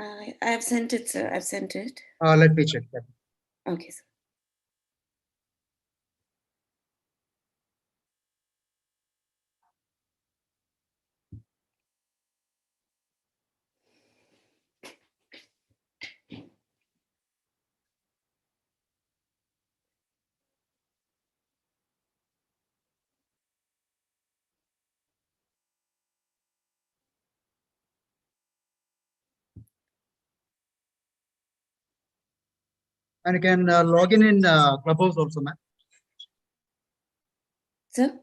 I have sent it, sir. I've sent it. Let me check that. Okay, sir. And you can log in Clubhouse also, ma'am. Sir?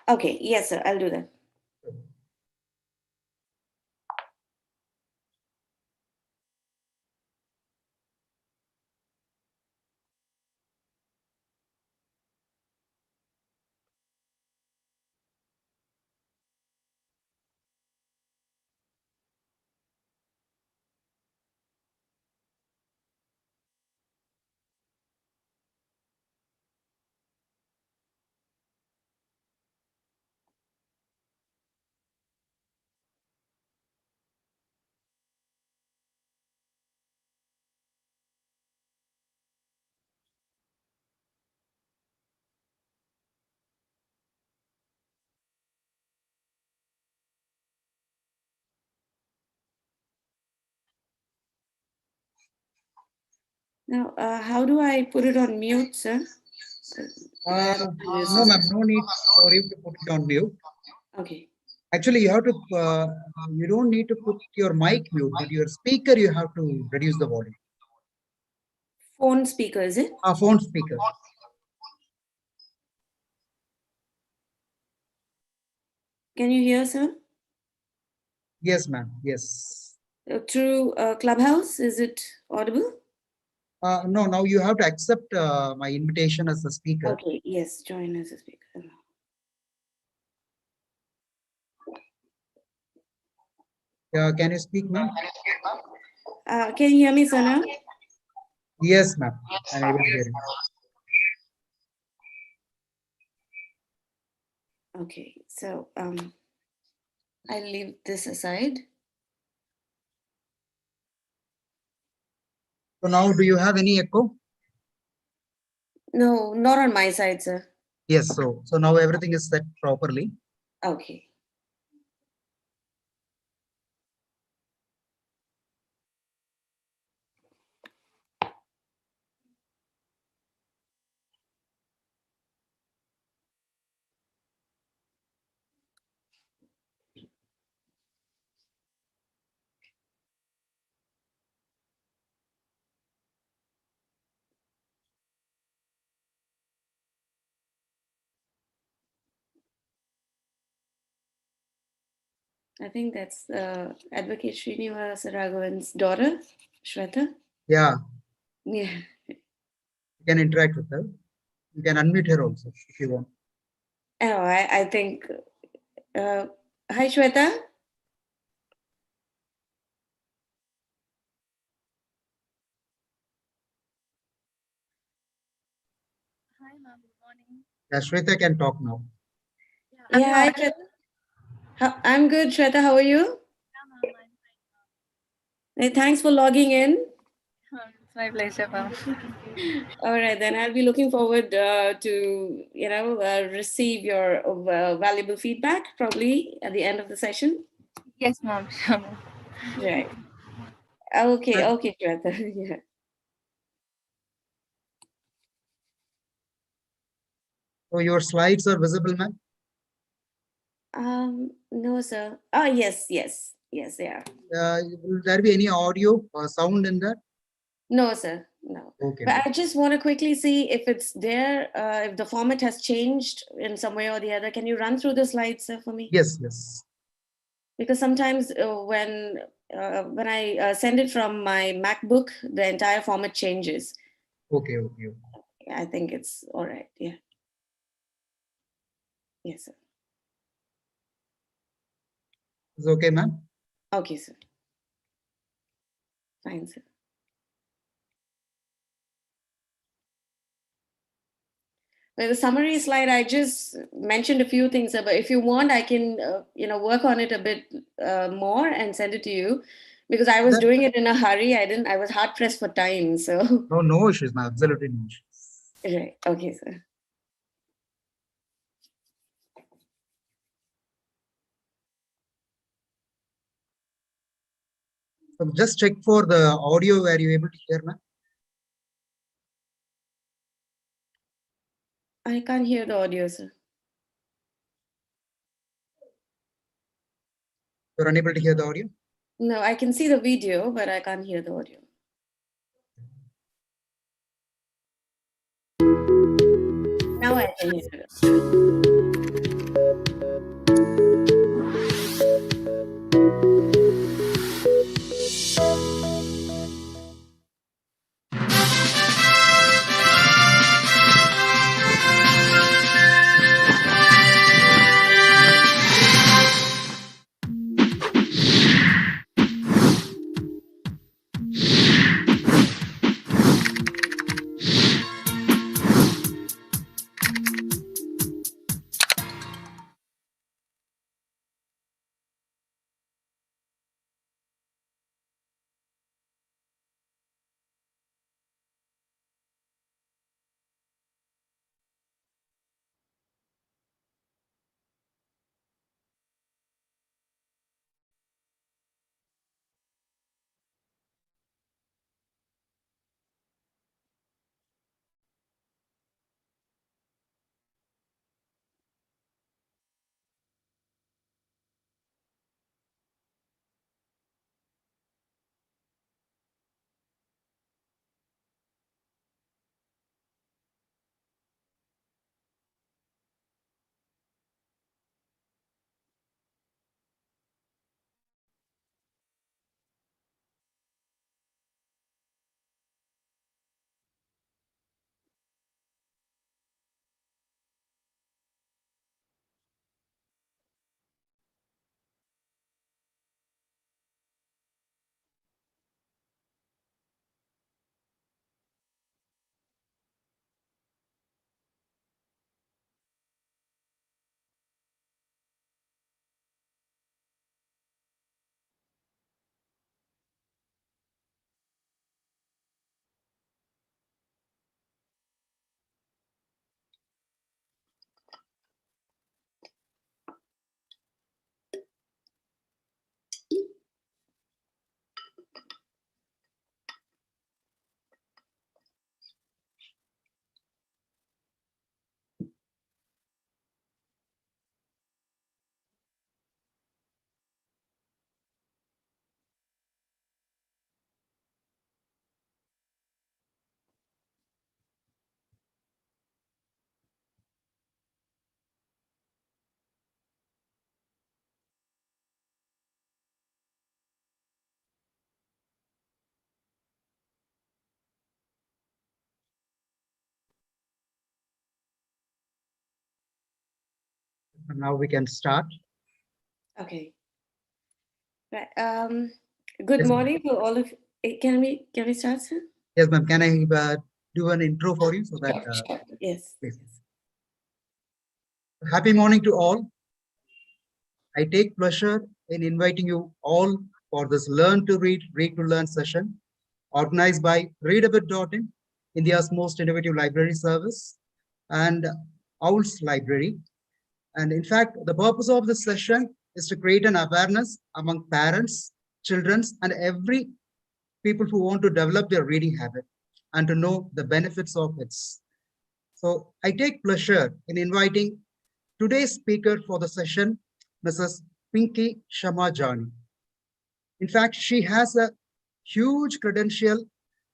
Okay, yes, sir. I'll do that. Now, how do I put it on mute, sir? No, ma'am, no need for you to put it on mute. Okay. Actually, you have to, you don't need to put your mic mute, but your speaker, you have to reduce the volume. Phone speaker, is it? Phone speaker. Can you hear, sir? Yes, ma'am. Yes. Through Clubhouse, is it audible? No, now you have to accept my invitation as a speaker. Okay, yes, join as a speaker. Can you speak, ma'am? Can you hear me, sir, now? Yes, ma'am. I'm able to hear you. Okay, so I'll leave this aside. So now, do you have any echo? No, not on my side, sir. Yes, so now everything is set properly. Okay. I think that's Advocate Srinivasa Raghavan's daughter, Shweta. Yeah. Yeah. You can interact with her. You can unmute her also if you want. Oh, I think. Hi, Shweta. Hi, ma'am. Good morning. Yeah, Shweta can talk now. Yeah, hi, Shweta. I'm good, Shweta. How are you? Yeah, ma'am. I'm fine. Hey, thanks for logging in. It's my pleasure, ma'am. All right, then I'll be looking forward to receive your valuable feedback probably at the end of the session. Yes, ma'am. Sure, ma'am. Right. Okay, Shweta. Yeah. So your slides are visible, ma'am? No, sir. Oh, yes, they are. Will there be any audio or sound in that? No, sir, no. Okay. But I just want to quickly see if it's there, if the format has changed in some way or the other. Can you run through the slides, sir, for me? Yes, yes. Because sometimes when I send it from my MacBook, the entire format changes. Okay. I think it's all right. Yeah. Yes, sir. It's okay, ma'am? Okay, sir. Fine, sir. Well, the summary slide, I just mentioned a few things, but if you want, I can work on it a bit more and send it to you. because I was That, doing it in a hurry. I was hard pressed for time. So, no issues, ma'am. Absolutely no issues. right. Okay, sir. So just check for the audio where you're able to hear, ma'am. I can't hear the audio, sir. You're unable to hear the audio. No, I can see the video, but I can't hear the audio. Now I can hear it. And now we can start. Okay. Right. Good Yes, morning to all of. Can we start, sir? yes, ma'am. Can I do an intro for you so that Sure. Yes. please. Happy morning to all. I take pleasure in inviting you all for this Learn to Read, Read to Learn session organized by Readabit.in, India's most innovative library service, and Owl's Library. And in fact, the purpose of this session is to create an awareness among parents, children, and every people who want to develop their reading habit and to know the benefits of it. So I take pleasure in inviting today's speaker for the session, Mrs. Pinky Shama. In fact, she has a huge credential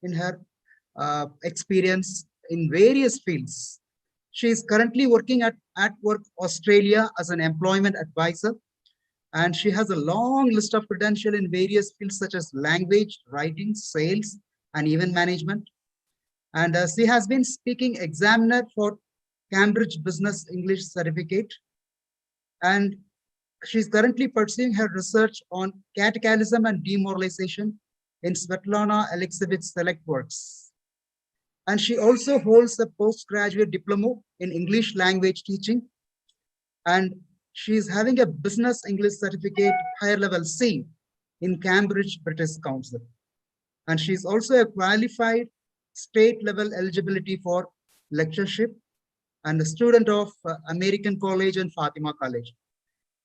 in her experience in various fields. She is currently working at Work Australia as an employment advisor, and she has a long list of credentials in various fields such as language, writing, sales, and even management. And she has been speaking examiner for Cambridge Business English Certificate, and she's currently pursuing her research on catechalism and demoralization in Svetlana Alexeyevich Select Works. And she also holds a postgraduate diploma in English language teaching. And she is having a business English certificate, higher level C in Cambridge British Council. And she's also a qualified state level eligibility for lectureship and a student of American College and Fatima College.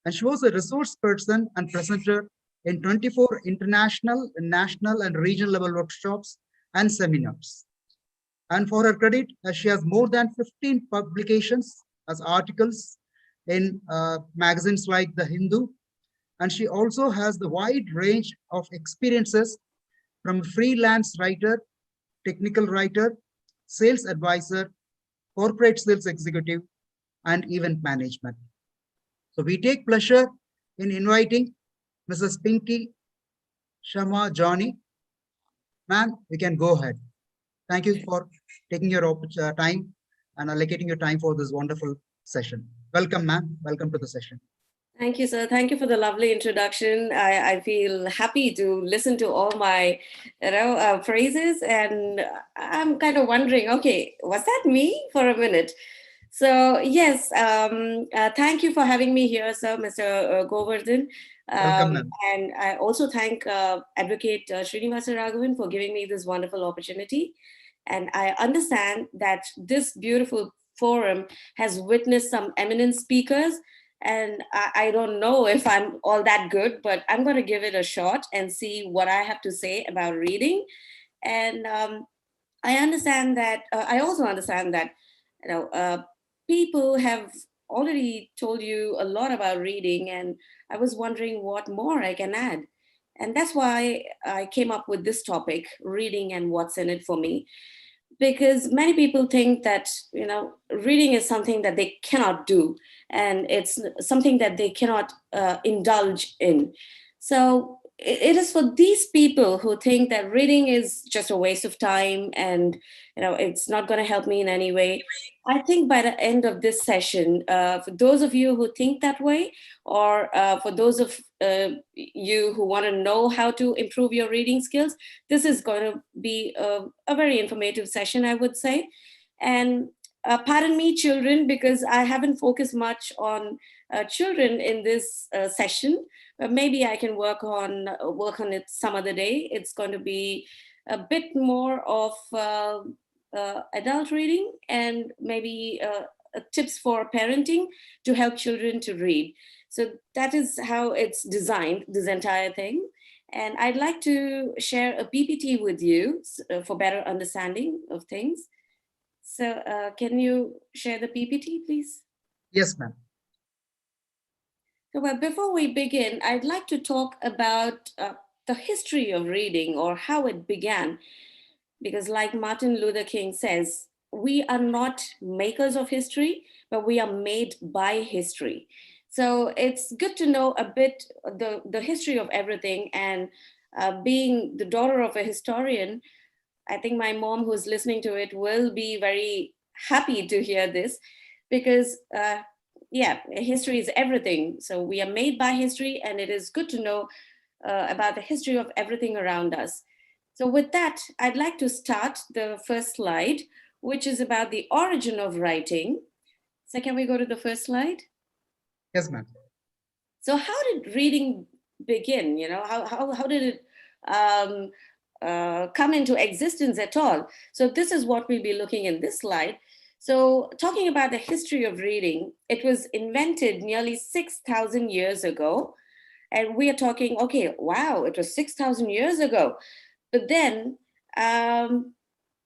And she was a resource person and presenter in 24 international, national, and regional level workshops and seminars. And for her credit, she has more than 15 publications as articles in magazines like The Hindu. And she also has the wide range of experiences from freelance writer, technical writer, sales advisor, corporate sales executive, and event management. So we take pleasure in inviting Mrs. Pinky Shama Johnny. Ma'am, you can go ahead. Thank you for taking your time and allocating your time for this wonderful session. Welcome, ma'am. Welcome to the session. Thank you, sir. Thank you for the lovely introduction. I feel happy to listen to all my, phrases, and I'm kind of wondering, okay, was that me for a minute? So yes, thank you for having me here, sir, Mr. Govardhan. Welcome, ma'am. And I also thank Advocate Srinivasa Raghavan for giving me this wonderful opportunity. And I understand that this beautiful forum has witnessed some eminent speakers, and I don't know if I'm all that good, but I'm going to give it a shot and see what I have to say about reading. And I understand that I also understand that people have already told you a lot about reading, and I was wondering what more I can add. And that's why I came up with this topic, reading and what's in it for me, because many people think that reading is something that they cannot do, and it's something that they cannot indulge in. So it is for these people who think that reading is just a waste of time, and it's not going to help me in any way. I think by the end of this session, for those of you who think that way, or for those of you who want to know how to improve your reading skills, this is going to be a very informative session, I would say. And pardon me, children, because I haven't focused much on children in this session. But maybe I can work on it some other day. It's going to be a bit more of adult reading, and maybe tips for parenting to help children to read. So that is how it's designed, this entire thing. And I'd like to share a PPT with you for better understanding of things. So can you share the PPT, please? Yes, ma'am. So before we begin, I'd like to talk about the history of reading, or how it began. Because like Martin Luther King says, we are not makers of history, but we are made by history. So it's good to know a bit the history of everything. And being the daughter of a historian, I think my mom, who's listening to it, will be very happy to hear this, because yeah, history is everything. So we are made by history, and it is good to know about the history of everything around us. So with that, I'd like to start the first slide, which is about the origin of writing. So can we go to the first slide? Yes, ma'am. So how did reading begin? How did it come into existence at all? So this is what we'll be looking in this slide. So talking about the history of reading, it was invented nearly 6,000 years ago. And we are talking, okay, wow, it was 6,000 years ago. But then,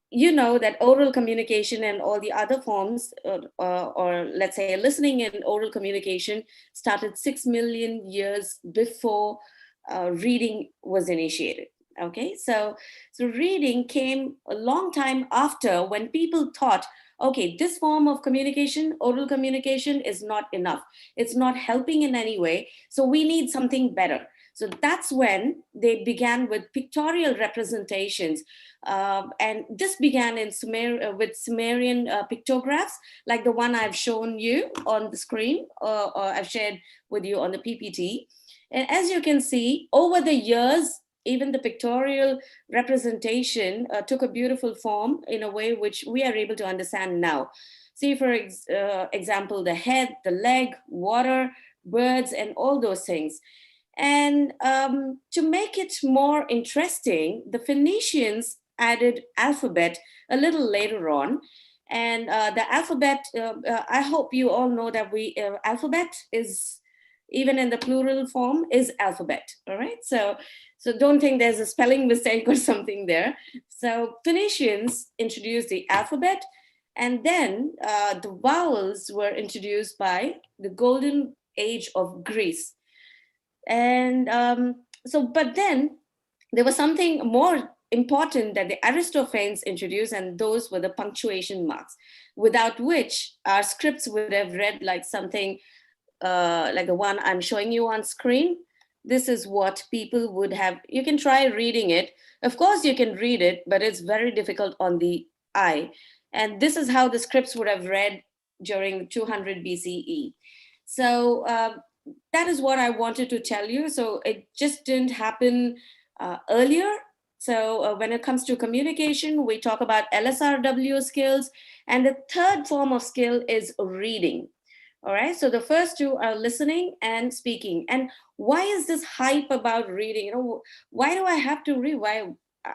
you know that oral communication and all the other forms, or let's say listening and oral communication, started 6 million years before reading was initiated. Okay, so reading came a long time after, when people thought, okay, this form of communication, oral communication, is not enough. It's not helping in any way. So we need something better. So that's when they began with pictorial representations. And this began in with Sumerian pictographs, like the one I've shown you on the screen, or I've shared with you on the PPT. And as you can see, over the years, even the pictorial representation took a beautiful form in a way which we are able to understand now. See, for example, the head, the leg, water, birds, and all those things. And to make it more interesting, the Phoenicians added alphabet a little later on. And the alphabet, I hope you all know that alphabet is, even in the plural form, is alphabet. All right. So don't think there's a spelling mistake or something there. So Phoenicians introduced the alphabet, and then the vowels were introduced by the golden age of Greece. And but then there was something more important that the Aristophanes introduced, and those were the punctuation marks, without which our scripts would have read like something like the one I'm showing you on screen. This is what people would have. You can try reading it. Of course, you can read it, but it's very difficult on the eye. And this is how the scripts would have read during 200 BCE. So that is what I wanted to tell you. So it just didn't happen earlier. So when it comes to communication, we talk about LSRW skills. And the third form of skill is reading. All right. So the first two are listening and speaking. And why is this hype about reading? Why do I have to read? Why?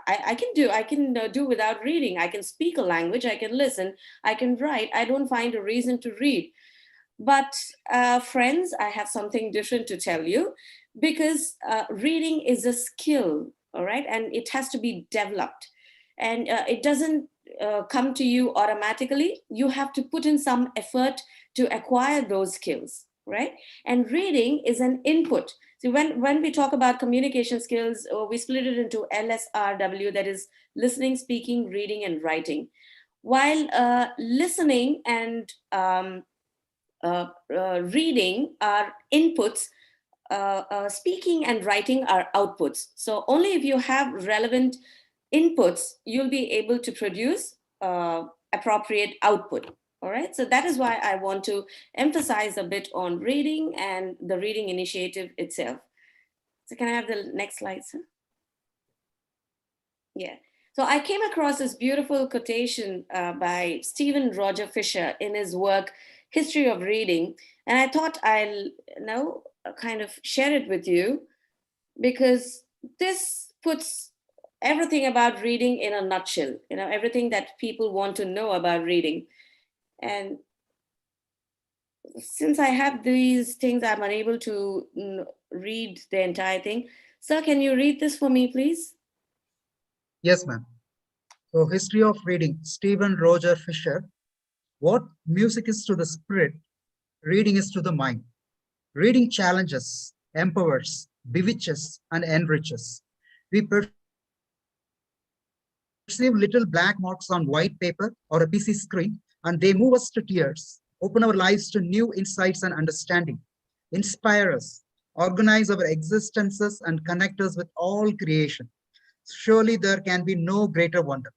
I can do without reading. I can speak a language. I can listen. I can write. I don't find a reason to read. But friends, I have something different to tell you, because reading is a skill, all right, and it has to be developed, and it doesn't come to you automatically. You have to put in some effort to acquire those skills, right? And reading is an input. So when we talk about communication skills, we split it into LSRW, that is listening, speaking, reading, and writing. While listening and reading are inputs, speaking and writing are outputs. So only if you have relevant inputs, you'll be able to produce appropriate output. All right. So that is why I want to emphasize a bit on reading and the reading initiative itself. So can I have the next slide, sir? Yeah. So I came across this beautiful quotation by Stephen Roger Fisher in his work History of Reading, and I thought I'll kind of share it with you, because this puts everything about reading in a nutshell. Everything that people want to know about reading. And since I have these things, I'm unable to read the entire thing. Sir, can you read this for me, please? Yes, ma'am. So, history of reading, Stephen Roger Fisher. What music is to the spirit, reading is to the mind. Reading challenges, empowers, bewitches, and enriches. We perceive little black marks on white paper or a PC screen, and they move us to tears, open our lives to new insights and understanding, inspire us, organize our existences, and connect us with all creation. Surely there can be no greater wonder.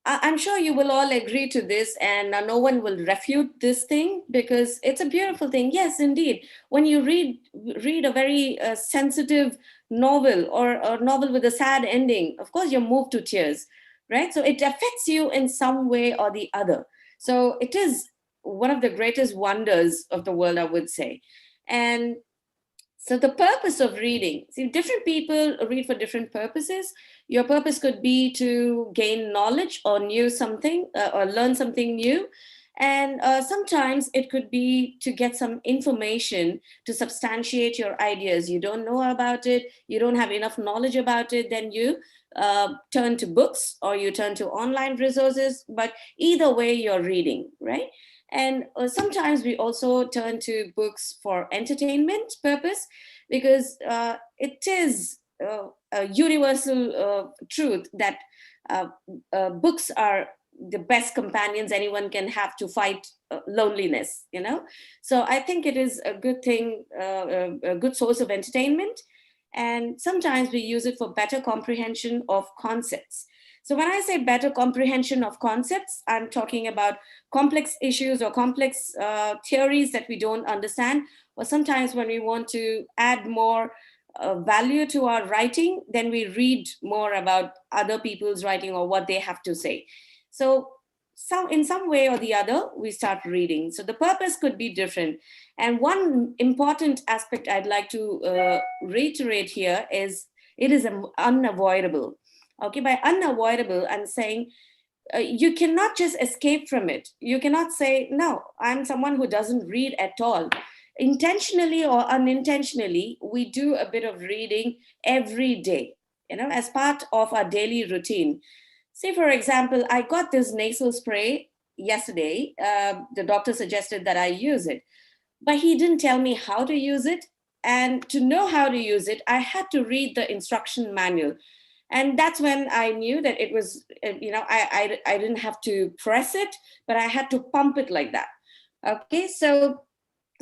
I'm sure you will all agree to this, and no one will refute this thing, because it's a beautiful thing. Yes, indeed. When you read a very sensitive novel, or a novel with a sad ending, of course you're moved to tears, right? So it affects you in some way or the other. So it is one of the greatest wonders of the world, I would say. And so the purpose of reading, see, different people read for different purposes. Your purpose could be to gain knowledge or new something, or learn something new. And sometimes it could be to get some information to substantiate your ideas. You don't know about it, you don't have enough knowledge about it, then you turn to books or you turn to online resources. But either way, you're reading, right? And sometimes we also turn to books for entertainment purpose, because it is a universal truth that uh, books are the best companions anyone can have to fight loneliness. So I think it is a good thing, a good source of entertainment. And sometimes we use it for better comprehension of concepts. So when I say better comprehension of concepts, I'm talking about complex issues or complex theories that we don't understand. Or sometimes when we want to add more value to our writing, then we read more about other people's writing or what they have to say. So in some way or the other, we start reading. So the purpose could be different. And one important aspect I'd like to reiterate here is it is unavoidable. Okay, by unavoidable, I'm saying you cannot just escape from it. You cannot say, no, I'm someone who doesn't read at all. Intentionally or unintentionally, we do a bit of reading every day, as part of our daily routine. Say, for example, I got this nasal spray yesterday. The doctor suggested that I use it, but he didn't tell me how to use it. And to know how to use it, I had to read the instruction manual. And that's when I knew that it was, I didn't have to press it, but I had to pump it like that. Okay, so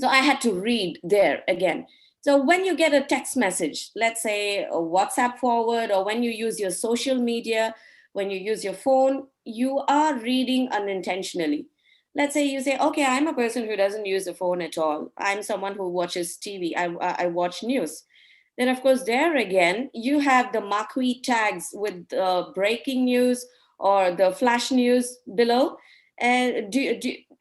I had to read there again. So when you get a text message, let's say a WhatsApp forward, or when you use your social media, when you use your phone, you are reading unintentionally. Let's say you say, okay, I'm a person who doesn't use the phone at all. I'm someone who watches TV. I watch news. Then, of course, there again, you have the marquee tags with breaking news or the flash news below. And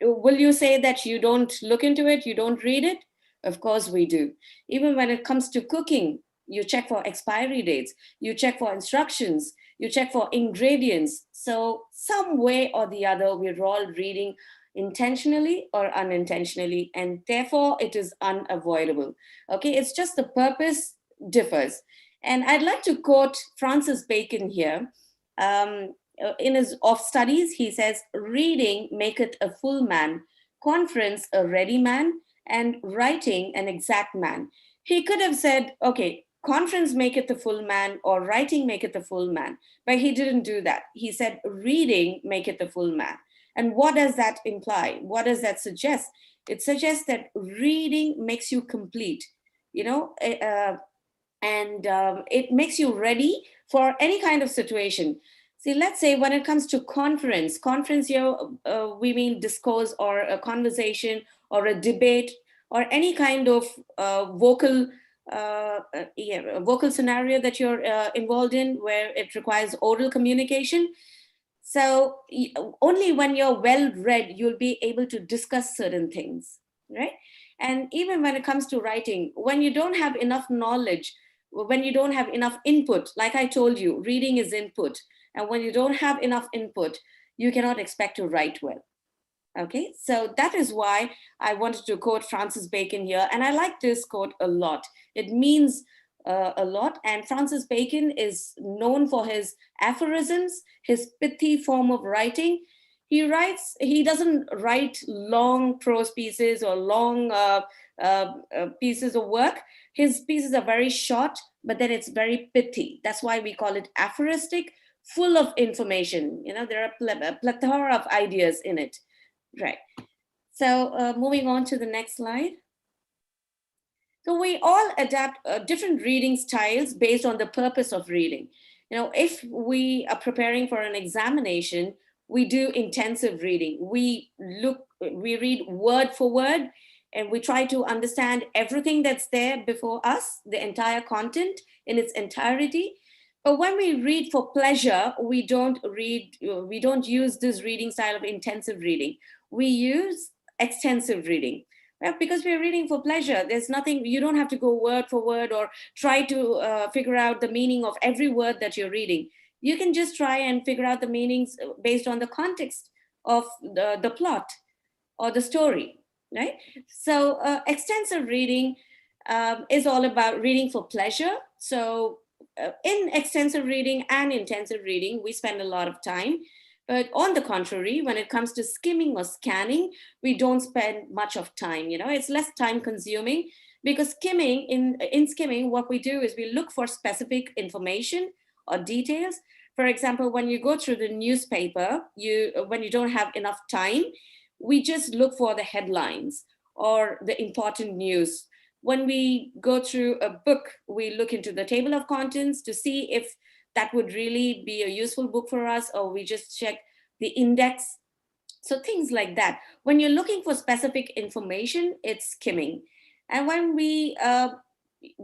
will you say that you don't look into it, you don't read it? Of course, we do. Even when it comes to cooking, you check for expiry dates, you check for instructions, you check for ingredients. So, some way or the other, we're all reading intentionally or unintentionally, and therefore it is unavoidable. Okay, it's just the purpose differs. And I'd like to quote Francis Bacon here. In his Of Studies, he says, reading maketh a full man, conference a ready man, and writing an exact man. He could have said, okay, conference maketh a full man, or writing maketh a full man, but he didn't do that. He said, reading maketh a full man. And what does that imply? What does that suggest? It suggests that reading makes you complete. You know, and it makes you ready for any kind of situation. See, let's say when it comes to conference here, we mean discourse or a conversation or a debate or any kind of vocal scenario that you're involved in where it requires oral communication. So only when you're well read, you'll be able to discuss certain things, right? And even when it comes to writing, when you don't have enough knowledge, when you don't have enough input, like I told you, reading is input. And when you don't have enough input, you cannot expect to write well. Okay, so that is why I wanted to quote Francis Bacon here. And I like this quote a lot. It means a lot. And Francis Bacon is known for his aphorisms, his pithy form of writing. He doesn't write long prose pieces or long pieces of work. His pieces are very short, but then it's very pithy. That's why we call it aphoristic, full of information. You know, there are a plethora of ideas in it. Right. So moving on to the next slide. So we all adapt different reading styles based on the purpose of reading. You know, if we are preparing for an examination, we do intensive reading. We read word for word, and we try to understand everything that's there before us, the entire content in its entirety. But when we read for pleasure, we don't use this reading style of intensive reading. We use extensive reading. Well, because we're reading for pleasure. There's nothing, you don't have to go word for word or try to figure out the meaning of every word that you're reading. You can just try and figure out the meanings based on the context of the plot or the story, right? So extensive reading is all about reading for pleasure. So in extensive reading and intensive reading, we spend a lot of time. But on the contrary, when it comes to skimming or scanning, we don't spend much of time. You know, it's less time consuming because in skimming, what we do is we look for specific information or details. For example, when you go through the newspaper, when you don't have enough time, we just look for the headlines or the important news. When we go through a book, we look into the table of contents to see if that would really be a useful book for us, or we just check the index. So things like that. When you're looking for specific information, it's skimming. And when we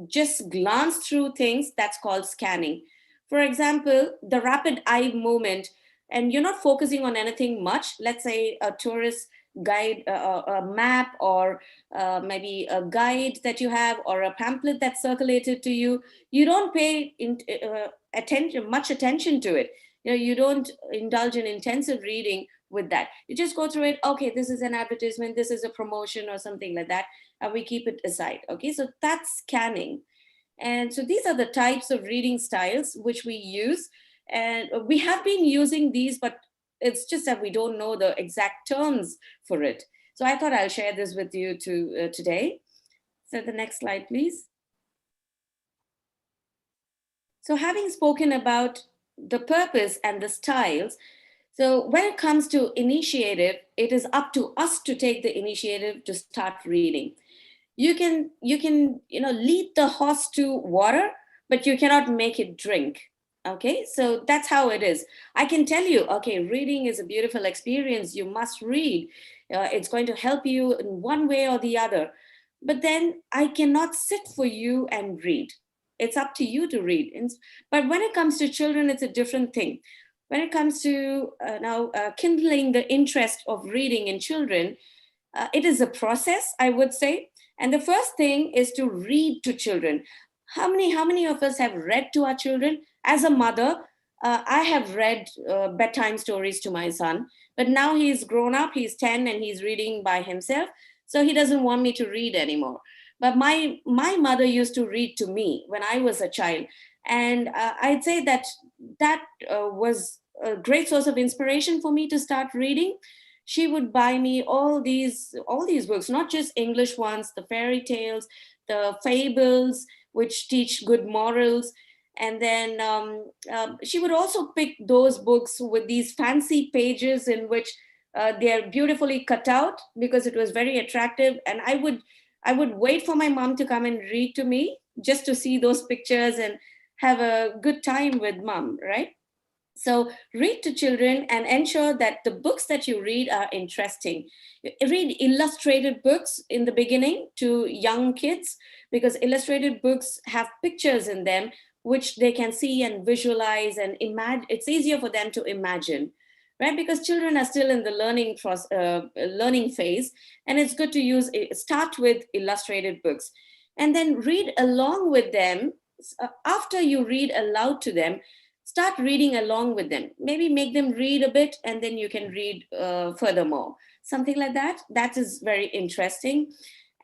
just glance through things, that's called scanning. For example, the rapid eye movement. and you're not focusing on anything much, let's say a tourist guide, a map, or maybe a guide that you have, or a pamphlet that's circulated to you, you don't pay much attention to it. You don't indulge in intensive reading with that. You just go through it. Okay, this is an advertisement, this is a promotion or something like that, and we keep it aside. Okay, so that's scanning. And so these are the types of reading styles which we use. And we have been using these, but it's just that we don't know the exact terms for it. So I thought I'll share this with you today. So the next slide, please. So having spoken about the purpose and the styles, so when it comes to initiative, it is up to us to take the initiative to start reading. You can lead the horse to water, but you cannot make it drink. Okay, so that's how it is. I can tell you, okay, reading is a beautiful experience, you must read. It's going to help you in one way or the other, but then I cannot sit for you and read. It's up to you to read. But when it comes to children, it's a different thing. When it comes to now kindling the interest of reading in children, it is a process, I would say. And the first thing is to read to children. How many of us have read to our children? As a mother, I have read bedtime stories to my son, but now he's grown up, he's 10 and he's reading by himself. So he doesn't want me to read anymore. But my mother used to read to me when I was a child. And I'd say that was a great source of inspiration for me to start reading. She would buy me all these books, not just English ones, the fairy tales, the fables, which teach good morals. And then she would also pick those books with these fancy pages in which they're beautifully cut out, because it was very attractive. And I would wait for my mom to come and read to me, just to see those pictures and have a good time with mom, right? So read to children and ensure that the books that you read are interesting. Read illustrated books in the beginning to young kids, because illustrated books have pictures in them which they can see and visualize and imagine. It's easier for them to imagine, right? Because children are still in the learning phase, and it's good to start with illustrated books, and then read along with them. After you read aloud to them, start reading along with them. Maybe make them read a bit, and then you can read furthermore. Something like that. That is very interesting.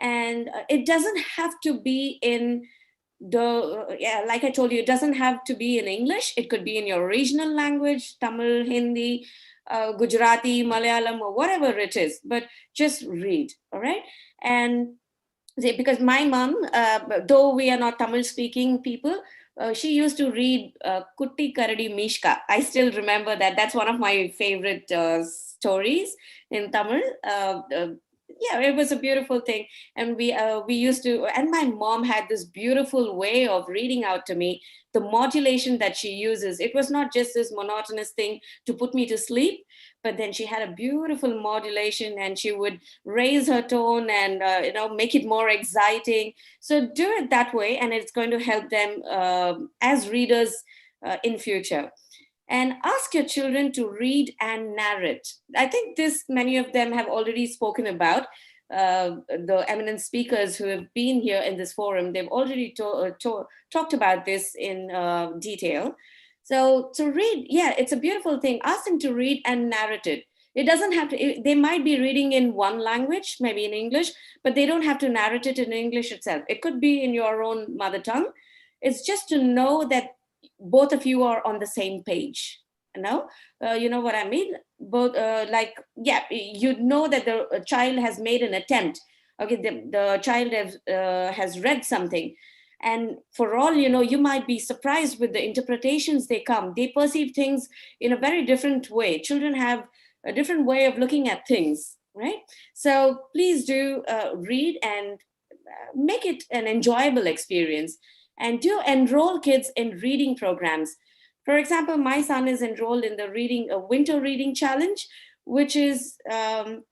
And it doesn't have to be in yeah, like I told you, it doesn't have to be in English. It could be in your regional language, Tamil, Hindi, Gujarati, Malayalam, or whatever it is. But just read, all right? And because my mom, though we are not Tamil speaking people, she used to read Kutti Karadi Mishka. I still remember that. That's one of my favorite stories in Tamil. Yeah, it was a beautiful thing. And we used to, and my mom had this beautiful way of reading out to me. The modulation that she uses, it was not just this monotonous thing to put me to sleep, but then she had a beautiful modulation, and she would raise her tone and make it more exciting. So do it that way, and it's going to help them as readers in future. And ask your children to read and narrate. I think this many of them have already spoken about. The eminent speakers who have been here in this forum, they've already talked about this in detail. So to read, yeah, it's a beautiful thing. Ask them to read and narrate it. It doesn't have to, they might be reading in one language, maybe in English, but they don't have to narrate it in English itself. It could be in your own mother tongue. It's just to know that both of you are on the same page. You know what I mean? Both, like, yeah, you know that the child has made an attempt. Okay, the child has read something. And for all you know, you might be surprised with the interpretations they come. They perceive things in a very different way. Children have a different way of looking at things, right? So please do read and make it an enjoyable experience. And do enroll kids in reading programs. For example, my son is enrolled in the winter reading challenge, which is an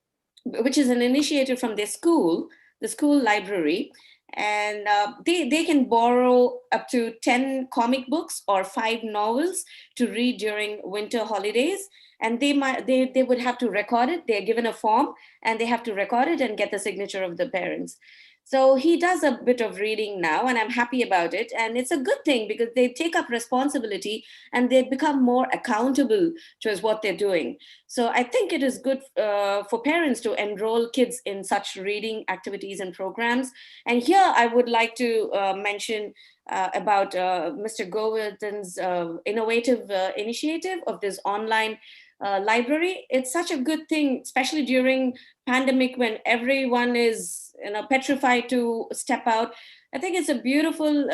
initiative from their school, the school library. And they can borrow up to 10 comic books or 5 novels to read during winter holidays. And they would have to record it. They're given a form and they have to record it and get the signature of the parents. So he does a bit of reading now, and I'm happy about it. And it's a good thing because they take up responsibility and they become more accountable towards what they're doing. So I think it is good for parents to enroll kids in such reading activities and programs. And here I would like to mention about Mr. Govardhan's innovative initiative of this online library. It's such a good thing, especially during pandemic when everyone is petrified to step out. I think it's a beautiful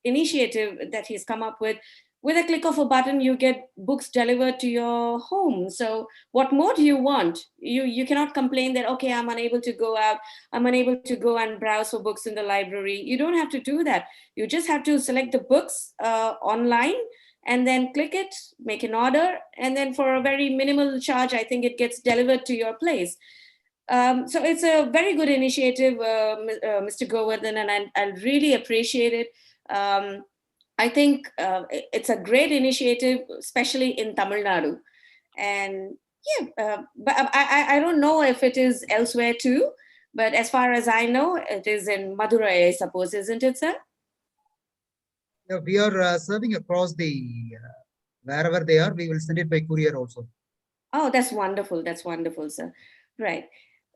initiative that he's come up with. With a click of a button, you get books delivered to your home. So what more do you want? You cannot complain that, okay, I'm unable to go out, I'm unable to go and browse for books in the library. You don't have to do that. You just have to select the books online and then click it, make an order, and then for a very minimal charge, I think it gets delivered to your place. So it's a very good initiative, Mr. Govardhan, and I really appreciate it. I think it's a great initiative, especially in Tamil Nadu. And yeah, but I don't know if it is elsewhere too, but as far as I know, it is in Madurai, I suppose, isn't it, sir? Yeah, we are serving across the wherever they are. We will send it by courier also. Oh, that's wonderful. That's wonderful, sir. Right.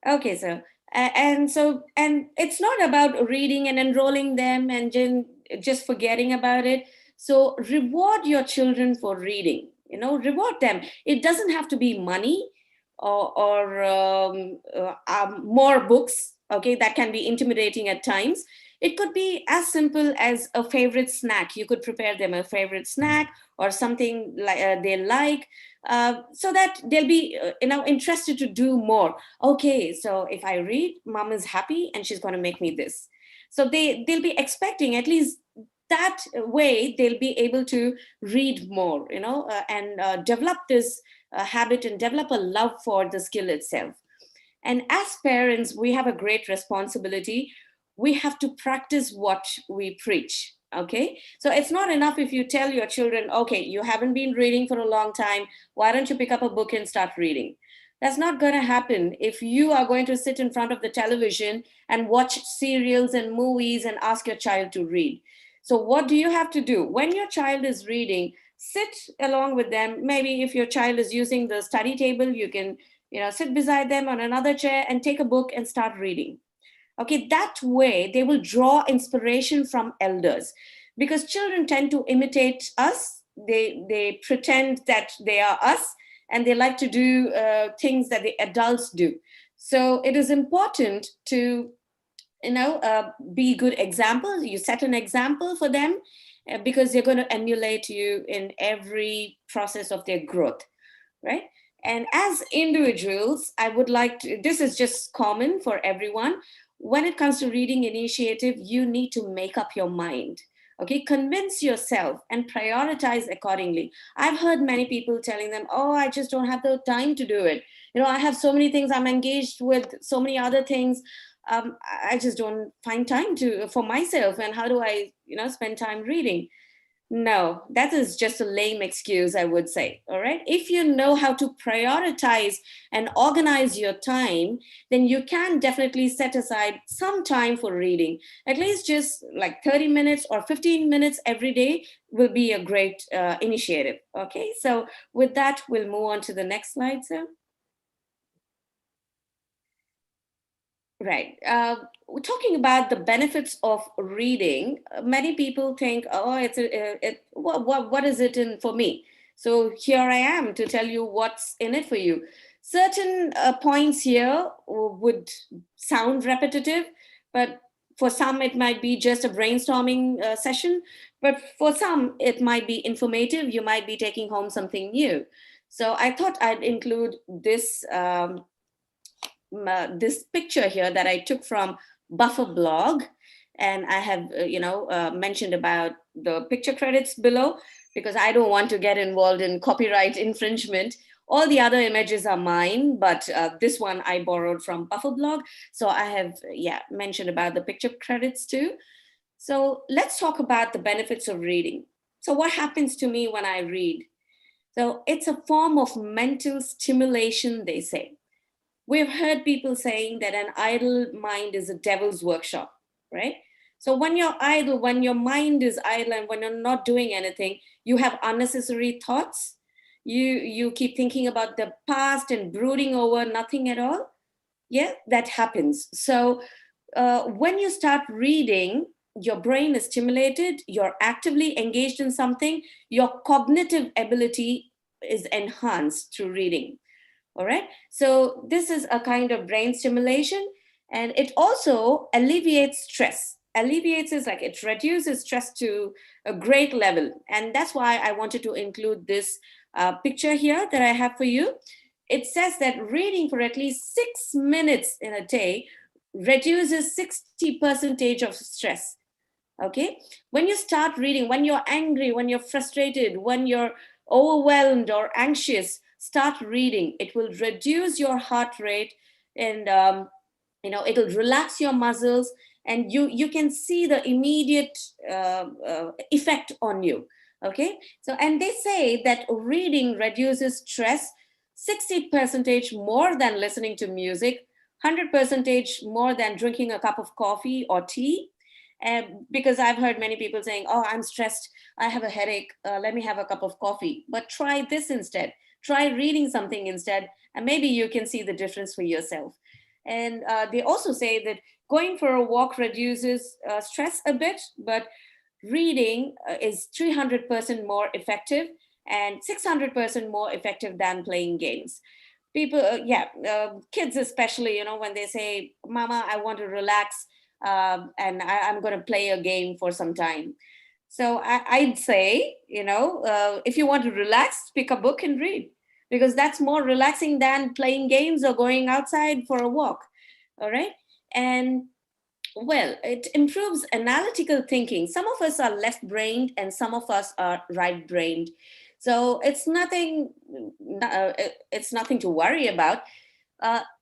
Okay, sir. And it's not about reading and enrolling them and just forgetting about it. So reward your children for reading. Reward them. It doesn't have to be money or more books. Okay, that can be intimidating at times. It could be as simple as a favorite snack. You could prepare them a favorite snack or something like they like, so that they'll be interested to do more. Okay, so if I read, mom is happy and she's going to make me this. So they'll be expecting at least that way they'll be able to read more, and develop this habit and develop a love for the skill itself. And as parents, we have a great responsibility. We have to practice what we preach. Okay. So it's not enough if you tell your children, okay, you haven't been reading for a long time. Why don't you pick up a book and start reading? That's not going to happen if you are going to sit in front of the television and watch serials and movies and ask your child to read. So, what do you have to do? When your child is reading, sit along with them. Maybe if your child is using the study table, you can sit beside them on another chair and take a book and start reading. Okay, that way they will draw inspiration from elders, because children tend to imitate us. They pretend that they are us, and they like to do things that the adults do. So it is important to be good examples. You set an example for them, because they're going to emulate you in every process of their growth, right? And as individuals, I would like to, this is just common for everyone. When it comes to reading initiative, you need to make up your mind. Okay, convince yourself and prioritize accordingly. I've heard many people telling them, oh, I just don't have the time to do it. I have so many things, I'm engaged with so many other things. I just don't find time for myself. And how do I, spend time reading? No, that is just a lame excuse, I would say. All right. If you know how to prioritize and organize your time, then you can definitely set aside some time for reading. At least just like 30 minutes or 15 minutes every day will be a great initiative. Okay. So, with that, we'll move on to the next slide, sir. Right. We're talking about the benefits of reading. Many people think, oh, what is it in for me? So here I am to tell you what's in it for you. Certain points here would sound repetitive, but for some it might be just a brainstorming session. But for some it might be informative. You might be taking home something new. So I thought I'd include this picture here that I took from Buffer blog, and I have mentioned about the picture credits below, because I don't want to get involved in copyright infringement. All the other images are mine, but this one I borrowed from Buffer blog. So I have mentioned about the picture credits too. So let's talk about the benefits of reading. So, what happens to me when I read? So, it's a form of mental stimulation, they say. We've heard people saying that an idle mind is a devil's workshop, right? So when you're idle, when your mind is idle and when you're not doing anything, you have unnecessary thoughts. You keep thinking about the past and brooding over nothing at all. Yeah, that happens. So when you start reading, your brain is stimulated, you're actively engaged in something, your cognitive ability is enhanced through reading. All right. So this is a kind of brain stimulation, and it also alleviates stress. Alleviates is like it reduces stress to a great level. And that's why I wanted to include this picture here that I have for you. It says that reading for at least 6 minutes in a day reduces 60% of stress. Okay, when you start reading, when you're angry, when you're frustrated, when you're overwhelmed or anxious, start reading. It will reduce your heart rate, and it'll relax your muscles, and you can see the immediate effect on you. Okay, so and they say that reading reduces stress 60 percentage more than listening to music, 100 percentage more than drinking a cup of coffee or tea. Because I've heard many people saying, "Oh, I'm stressed. I have a headache. Let me have a cup of coffee." But try this instead. Try reading something instead, and maybe you can see the difference for yourself. And they also say that going for a walk reduces stress a bit, but reading is 300% more effective and 600% more effective than playing games. People, kids especially, when they say, "Mama, I want to relax, and I'm going to play a game for some time." So I'd say, if you want to relax, pick a book and read, because that's more relaxing than playing games or going outside for a walk. All right. And well, it improves analytical thinking. Some of us are left brained and some of us are right brained. So it's nothing to worry about.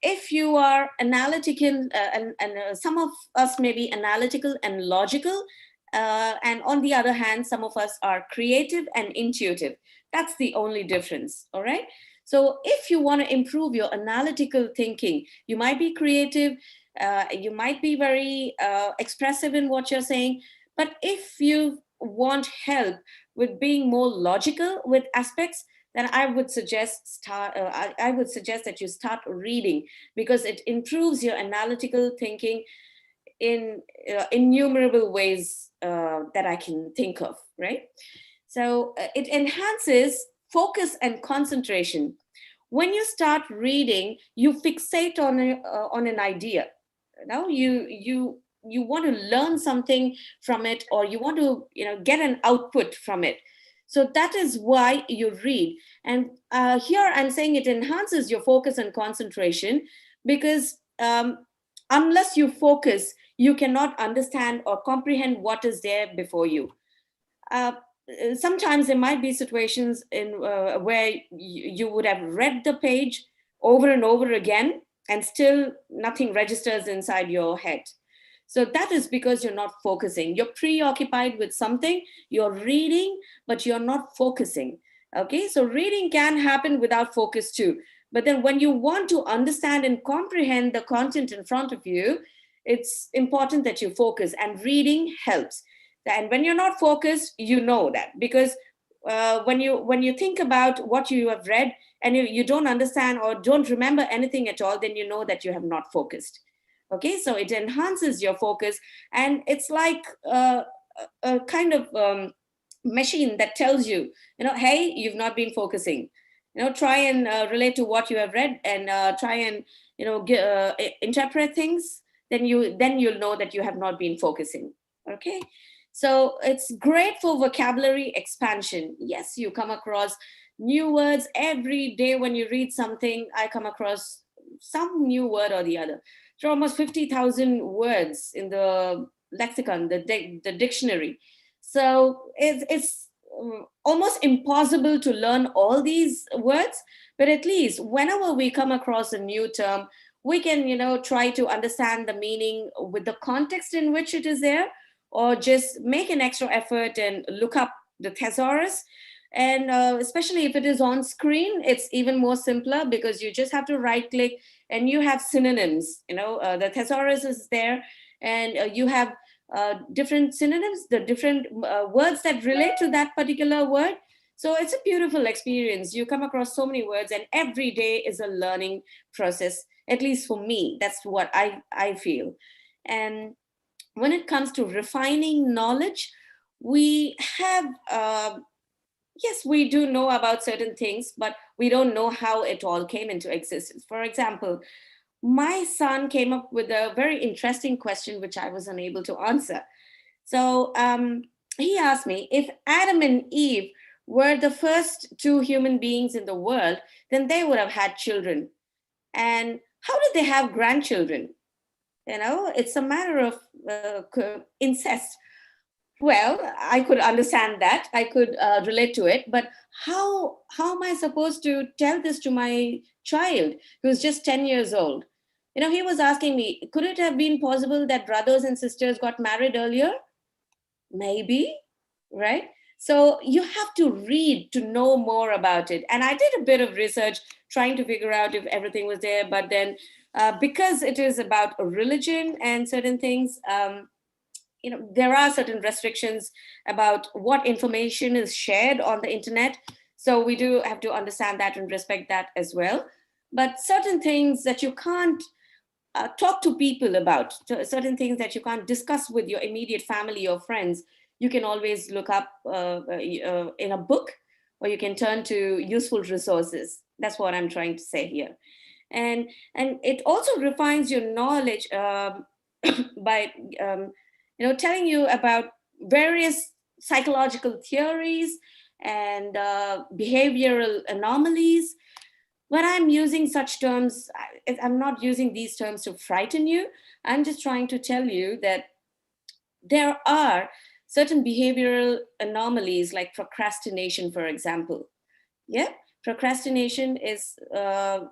If you are analytical, and some of us may be analytical and logical, and on the other hand, some of us are creative and intuitive. That's the only difference. All right. So if you want to improve your analytical thinking, you might be creative, you might be very expressive in what you're saying, but if you want help with being more logical with aspects, then I would suggest that you start reading, because it improves your analytical thinking in innumerable ways that I can think of, right? So it enhances focus and concentration. When you start reading, you fixate on an idea. You want to learn something from it, or you want to get an output from it. So that is why you read. And here I'm saying it enhances your focus and concentration, because unless you focus, you cannot understand or comprehend what is there before you. uh, Sometimes there might be situations in where you would have read the page over and over again, and still nothing registers inside your head. So that is because you're not focusing. You're preoccupied with something, you're reading, but you're not focusing. Okay, so reading can happen without focus too. But then when you want to understand and comprehend the content in front of you, it's important that you focus, and reading helps. And when you're not focused, you know that, because when you think about what you have read, and you don't understand or don't remember anything at all, then you know that you have not focused. Okay, so it enhances your focus, and it's like a kind of machine that tells you, hey, you've not been focusing. Try and relate to what you have read, and try and interpret things. Then you'll know that you have not been focusing. Okay, so it's great for vocabulary expansion. Yes, you come across new words every day. When you read something, I come across some new word or the other. There are almost 50,000 words in the lexicon, the dictionary. So it's almost impossible to learn all these words, but at least whenever we come across a new term, we can try to understand the meaning with the context in which it is there, or just make an extra effort and look up the thesaurus. And especially if it is on screen, it's even more simpler because you just have to right click and you have synonyms. The thesaurus is there, and you have different synonyms, the different words that relate to that particular word. So it's a beautiful experience. You come across so many words, and every day is a learning process. At least for me, that's what I feel. And when it comes to refining knowledge, we have yes, we do know about certain things, but we don't know how it all came into existence. For example, my son came up with a very interesting question which I was unable to answer. So he asked me, if Adam and Eve were the first two human beings in the world, then they would have had children. And how did they have grandchildren? It's a matter of incest. Well, I could understand that. I could relate to it. But how am I supposed to tell this to my child who's just 10 years old? He was asking me, could it have been possible that brothers and sisters got married earlier? Maybe, right? So you have to read to know more about it. And I did a bit of research trying to figure out if everything was there. But then because it is about a religion and certain things, there are certain restrictions about what information is shared on the internet. So we do have to understand that and respect that as well. But certain things that you can't talk to people about, certain things that you can't discuss with your immediate family or friends, you can always look up in a book, or you can turn to useful resources. That's what I'm trying to say here. And it also refines your knowledge by telling you about various psychological theories and behavioral anomalies. When I'm using such terms, I'm not using these terms to frighten you. I'm just trying to tell you that there are certain behavioral anomalies, like procrastination, for example. Yeah, procrastination is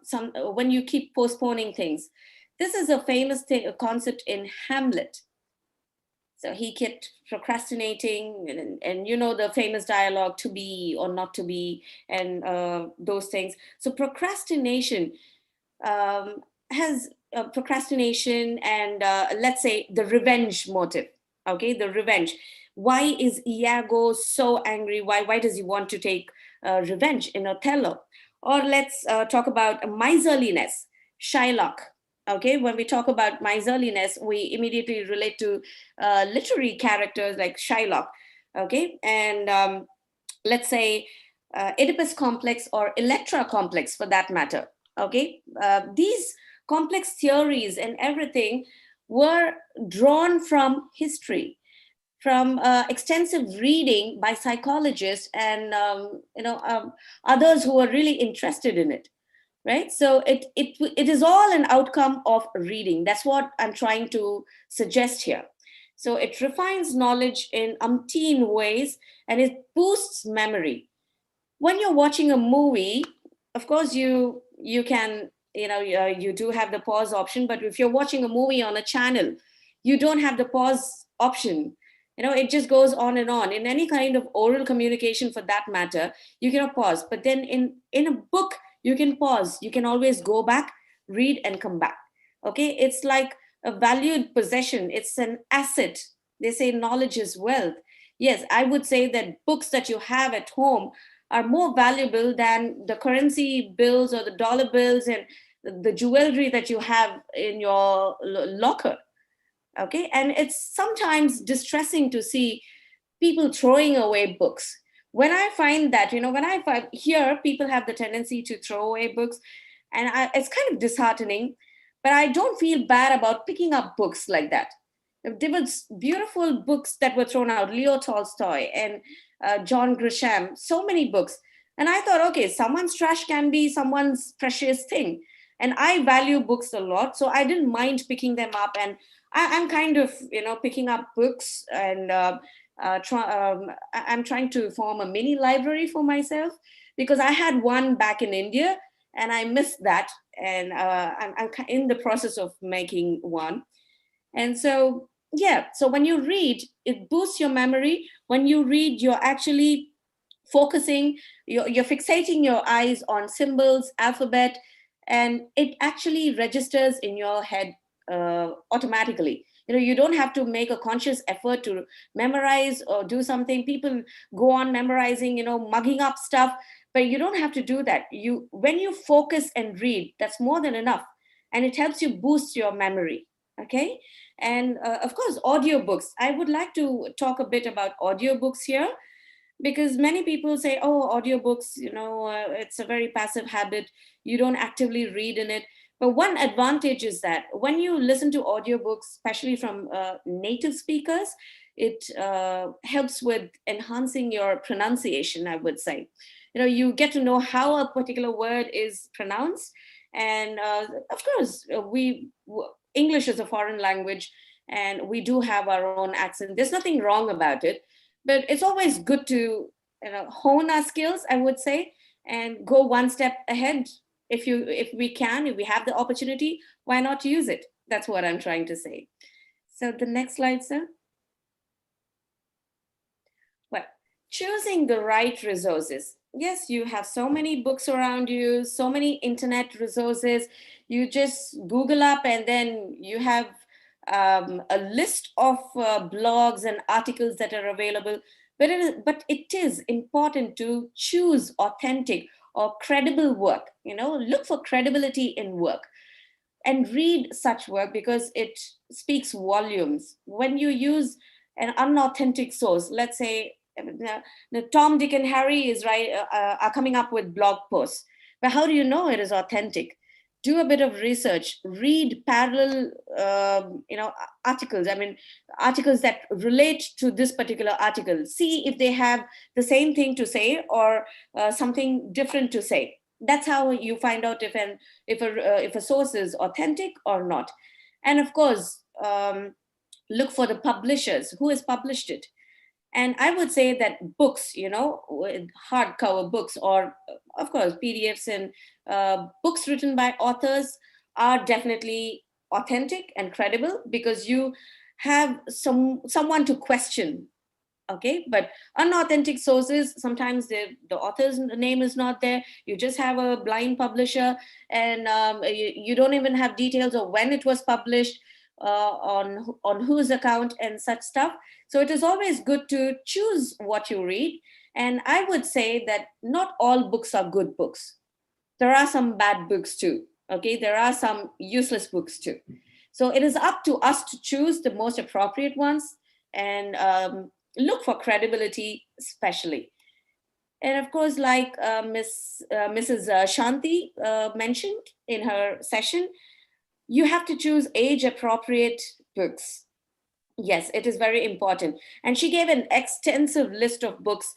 some when you keep postponing things. This is a famous thing, a concept in Hamlet. So he kept procrastinating, and the famous dialogue, to be or not to be, and those things. So procrastination has procrastination and let's say the revenge motive. Okay, the revenge. Why is Iago so angry? Why does he want to take revenge in Othello? Or let's talk about miserliness. Shylock. Okay, when we talk about miserliness, we immediately relate to literary characters like Shylock. Okay, and let's say Oedipus complex or Electra complex for that matter. Okay, these complex theories and everything were drawn from history, from extensive reading by psychologists and others who are really interested in it, right? So it is all an outcome of reading. That's what I'm trying to suggest here. So it refines knowledge in umpteen ways, and it boosts memory. When you're watching a movie, of course you can, you do have the pause option. But if you're watching a movie on a channel, you don't have the pause option. It just goes on and on. In any kind of oral communication for that matter, you cannot pause. But then in a book, you can pause. You can always go back, read, and come back. Okay, it's like a valued possession. It's an asset. They say knowledge is wealth. Yes, I would say that books that you have at home are more valuable than the currency bills or the dollar bills and the jewelry that you have in your locker. Okay, and it's sometimes distressing to see people throwing away books. When I find that, when I find here people have the tendency to throw away books, and it's kind of disheartening. But I don't feel bad about picking up books like that. There were beautiful books that were thrown out, Leo Tolstoy and John Grisham, so many books. And I thought, okay, someone's trash can be someone's precious thing. And I value books a lot, so I didn't mind picking them up. And I'm kind of, picking up books, and I'm trying to form a mini library for myself, because I had one back in India and I missed that. And I'm in the process of making one. And so Yeah, so when you read, it boosts your memory. When you read, you're actually focusing, you're fixating your eyes on symbols, alphabet, and it actually registers in your head automatically. You don't have to make a conscious effort to memorize or do something. People go on memorizing, mugging up stuff, but you don't have to do that. When you focus and read, that's more than enough, and it helps you boost your memory. Okay. And of course, audiobooks. I would like to talk a bit about audiobooks here, because many people say, oh, audiobooks, it's a very passive habit, you don't actively read in it. But one advantage is that when you listen to audiobooks, especially from native speakers, it helps with enhancing your pronunciation, I would say. You get to know how a particular word is pronounced. And of course, English is a foreign language, and we do have our own accent. There's nothing wrong about it, but it's always good to hone our skills, I would say, and go one step ahead. If we have the opportunity, why not use it? That's what I'm trying to say. So the next slide, sir. Well, choosing the right resources. Yes, you have so many books around you, so many internet resources. You just Google up, and then you have a list of blogs and articles that are available. But it is important to choose authentic or credible work. Look for credibility in work and read such work, because it speaks volumes. When you use an unauthentic source, let's say Tom, Dick, and Harry are coming up with blog posts, but how do you know it is authentic? Do a bit of research, read parallel, articles. I mean, articles that relate to this particular article. See if they have the same thing to say, or something different to say. That's how you find out if a source is authentic or not. And of course, look for the publishers who has published it. And I would say that books, with hardcover books, or of course PDFs, and books written by authors are definitely authentic and credible, because you have someone to question. Okay, but unauthentic sources, sometimes the author's name is not there. You just have a blind publisher, and you don't even have details of when it was published, on whose account, and such stuff. So it is always good to choose what you read. And I would say that not all books are good books. There are some bad books too. Okay, there are some useless books too. So it is up to us to choose the most appropriate ones, and look for credibility, especially. And of course, like Mrs. Shanti mentioned in her session, you have to choose age appropriate books. Yes, it is very important. And she gave an extensive list of books,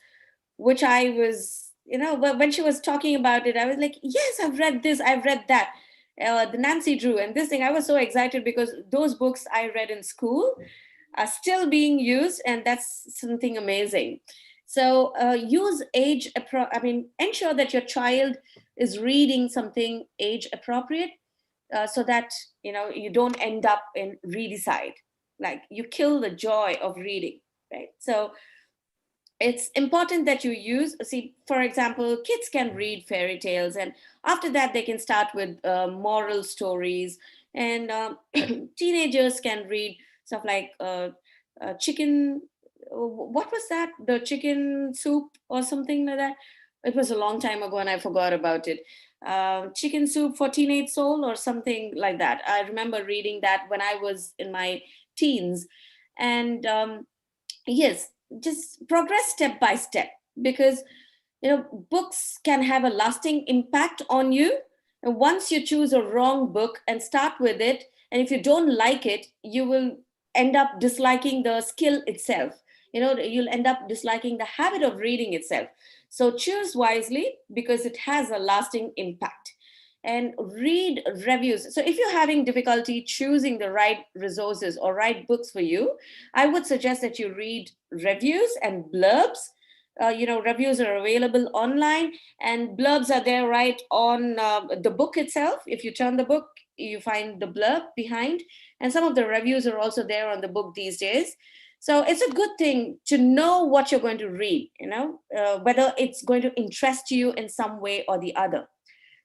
which I was, when she was talking about it, I was like, yes, I've read this, I've read that. The Nancy Drew and this thing, I was so excited, because those books I read in school are still being used, and that's something amazing. So ensure that your child is reading something age appropriate, so that you don't end up in readicide, like you kill the joy of reading, right? So it's important that you use, see, for example, kids can read fairy tales, and after that they can start with moral stories. And teenagers can read stuff like chicken, what was that, the chicken soup or something like that. It was a long time ago and I forgot about it. Chicken soup for teenage soul or something like that. I remember reading that when I was in my teens. And yes, just progress step by step, because books can have a lasting impact on you. And once you choose a wrong book and start with it, and if you don't like it, you will end up disliking the skill itself. You'll end up disliking the habit of reading itself. So choose wisely, because it has a lasting impact. And read reviews. So if you're having difficulty choosing the right resources or right books for you, I would suggest that you read reviews and blurbs. Reviews are available online, and blurbs are there right on the book itself. If you turn the book, you find the blurb behind, and some of the reviews are also there on the book these days. So it's a good thing to know what you're going to read, whether it's going to interest you in some way or the other.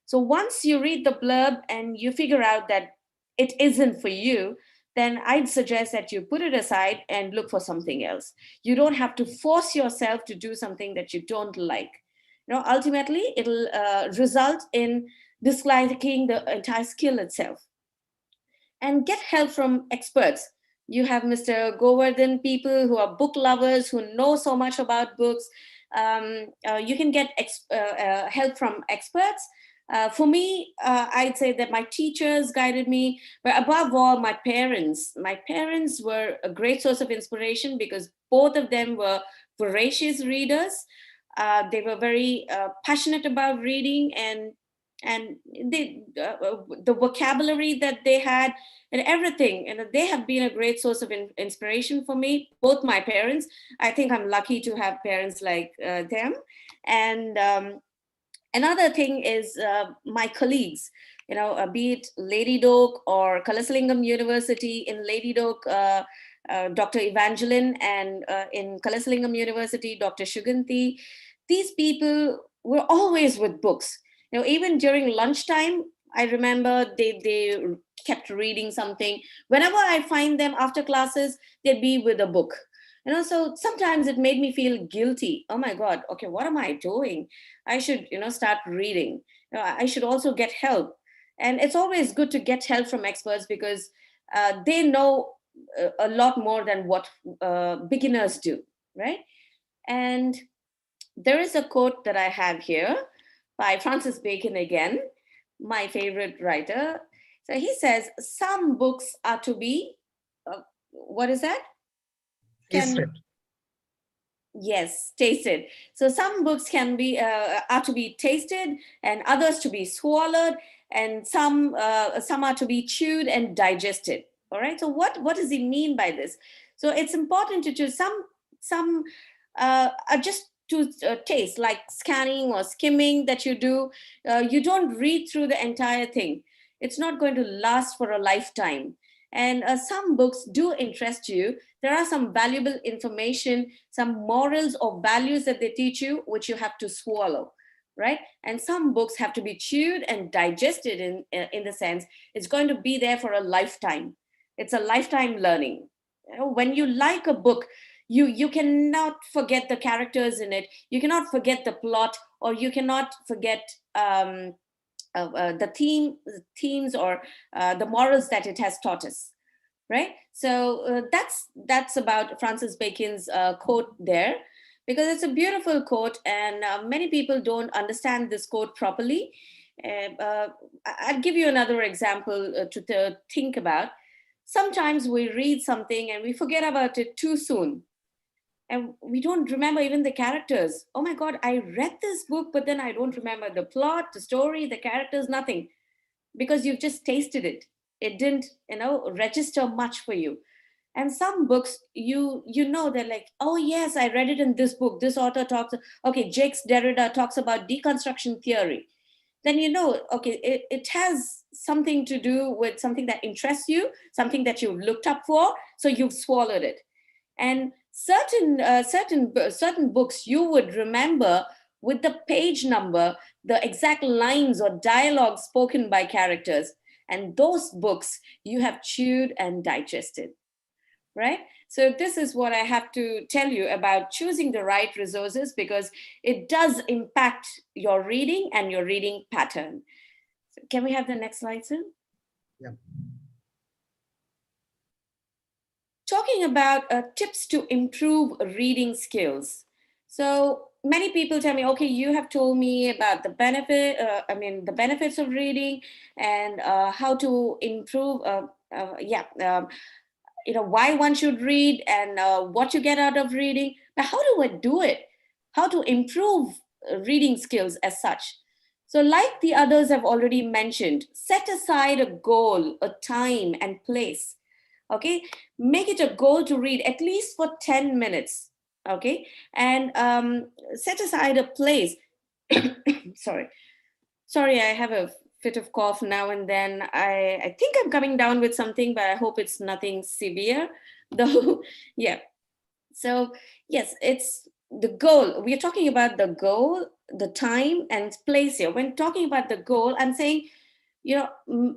So once you read the blurb and you figure out that it isn't for you, then I'd suggest that you put it aside and look for something else. You don't have to force yourself to do something that you don't like. Ultimately, it'll result in disliking the entire skill itself. And get help from experts. You have Mr. Govardhan, people who are book lovers, who know so much about books. You can get help from experts. For me, I'd say that my teachers guided me, but above all, my parents. My parents were a great source of inspiration because both of them were voracious readers. They were very passionate about reading, and the vocabulary that they had and everything, and they have been a great source of inspiration for me, both my parents. I think I'm lucky to have parents like them. And another thing is my colleagues, be it Lady Doak or Kalasalingam University. In Lady Doak, Dr. Evangeline, and in Kalasalingam University, Dr. Shuganti. These people were always with books. Even during lunchtime, I remember they kept reading something. Whenever I find them after classes, they'd be with a book. So sometimes it made me feel guilty. Oh my God, okay, what am I doing? I should, start reading. I should also get help. And it's always good to get help from experts because they know a lot more than what beginners do, right? And there is a quote that I have here by Francis Bacon again, my favorite writer. So he says, some books are to be, what is that? Can Tasted. Yes, tasted. So some books can be are to be tasted, and others to be swallowed, and some are to be chewed and digested. All right. So what does he mean by this? So it's important to choose some are just to taste, like scanning or skimming that you do. You don't read through the entire thing. It's not going to last for a lifetime. And some books do interest you. There are some valuable information, some morals or values that they teach you, which you have to swallow, right? And some books have to be chewed and digested in the sense it's going to be there for a lifetime. It's a lifetime learning. When you like a book, you cannot forget the characters in it. You cannot forget the plot, or you cannot forget the themes or the morals that it has taught us, right? So that's about Francis Bacon's quote there, because it's a beautiful quote, and many people don't understand this quote properly. I'll give you another example to think about. Sometimes we read something and we forget about it too soon, and we don't remember even the characters. Oh my God, I read this book, but then I don't remember the plot, the story, the characters, nothing, because you've just tasted it. It didn't, register much for you. And some books, they're like, oh yes, I read it in this book. This author talks, okay, Jacques Derrida talks about deconstruction theory. Then okay, it has something to do with something that interests you, something that you've looked up for, so you've swallowed it. And certain books you would remember with the page number, the exact lines or dialogue spoken by characters, and those books you have chewed and digested, right? So this is what I have to tell you about choosing the right resources, because it does impact your reading and your reading pattern. So can we have the next slide, sir? Yeah. Talking about tips to improve reading skills. So many people tell me, okay, you have told me about the the benefits of reading, and how to improve, why one should read, and what you get out of reading. But how do I do it? How to improve reading skills as such? So, like the others have already mentioned, set aside a goal, a time, and place. Okay, make it a goal to read at least for 10 minutes. Okay, and set aside a place. sorry, I have a fit of cough now and then. I think I'm coming down with something, but I hope it's nothing severe. Though, yeah. So, yes, it's the goal. We're talking about the goal, the time, and place here. When talking about the goal, I'm saying,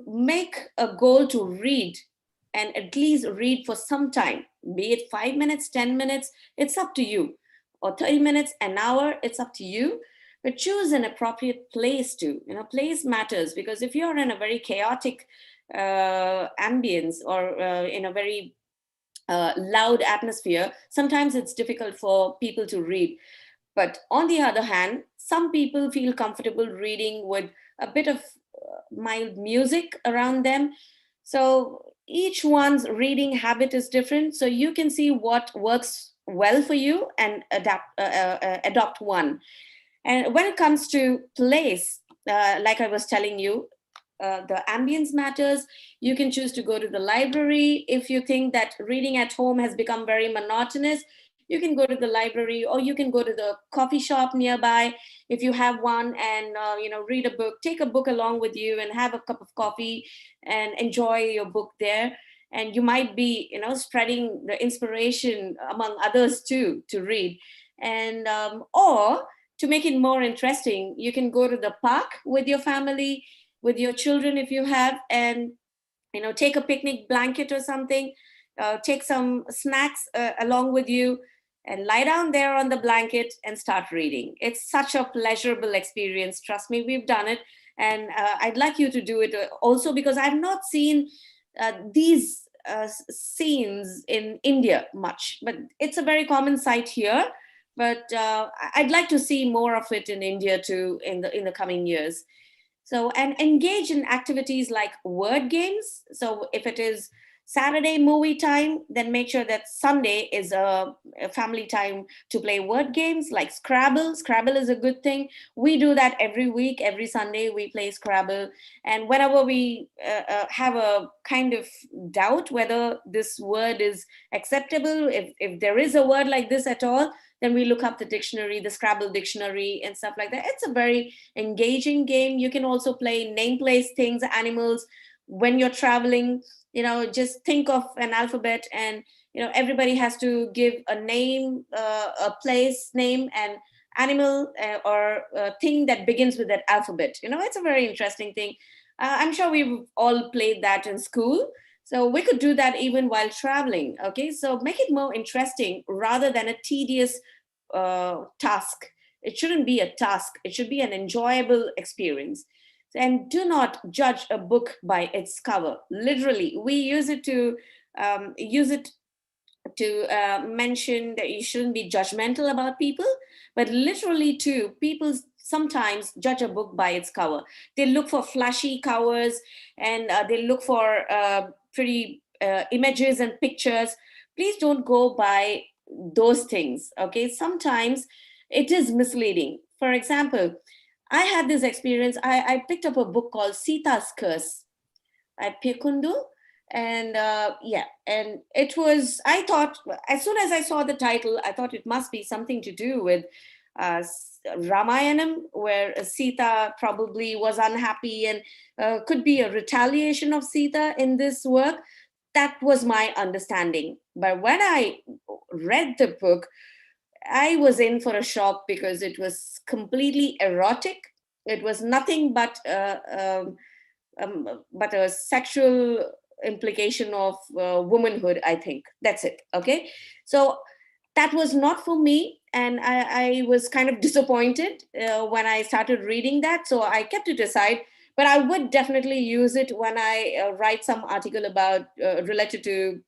make a goal to read and at least read for some time, be it 5 minutes, 10 minutes, it's up to you, or 30 minutes, an hour, it's up to you. But choose an appropriate place too. Place matters, because if you're in a very chaotic ambience, or in a very loud atmosphere, sometimes it's difficult for people to read. But on the other hand, some people feel comfortable reading with a bit of mild music around them. So each one's reading habit is different. So you can see what works well for you and adopt one. And when it comes to place, like I was telling you, the ambience matters. You can choose to go to the library. If you think that reading at home has become very monotonous, you can go to the library, or you can go to the coffee shop nearby if you have one, and read a book. Take a book along with you and have a cup of coffee and enjoy your book there. And you might be, spreading the inspiration among others too to read. And or to make it more interesting, you can go to the park with your family, with your children if you have, and take a picnic blanket or something, take some snacks along with you, and lie down there on the blanket and start reading. It's such a pleasurable experience, trust me, we've done it. And I'd like you to do it also, because I've not seen these scenes in India much, but it's a very common sight here. But I'd like to see more of it in India too in the coming years. So, and engage in activities like word games. So, if it is Saturday movie time, then make sure that Sunday is a family time to play word games like Scrabble. Scrabble is a good thing. We do that every week, every Sunday, we play Scrabble. And whenever we have a kind of doubt whether this word is acceptable, if there is a word like this at all, then we look up the dictionary, the Scrabble dictionary, and stuff like that. It's a very engaging game. You can also play name place things, animals. When you're traveling, just think of an alphabet, and everybody has to give a name, a place name, and animal or thing that begins with that alphabet. It's a very interesting thing. I'm sure we've all played that in school. So we could do that even while traveling. Okay, so make it more interesting rather than a tedious task. It shouldn't be a task, it should be an enjoyable experience. And do not judge a book by its cover. Literally, we use it to mention that you shouldn't be judgmental about people, but literally too, people sometimes judge a book by its cover. They look for flashy covers, and they look for pretty images and pictures. Please don't go by those things. Okay, sometimes it is misleading. For example, I had this experience. I picked up a book called Sita's Curse at Pekundu. And yeah, and it was, I thought, as soon as I saw the title, I thought it must be something to do with Ramayanam, where Sita probably was unhappy, and could be a retaliation of Sita in this work. That was my understanding. But when I read the book, I was in for a shock, because it was completely erotic. It was nothing but a sexual implication of womanhood, I think. That's it. Okay. So that was not for me. And I was kind of disappointed when I started reading that. So I kept it aside. But I would definitely use it when I write some article about related to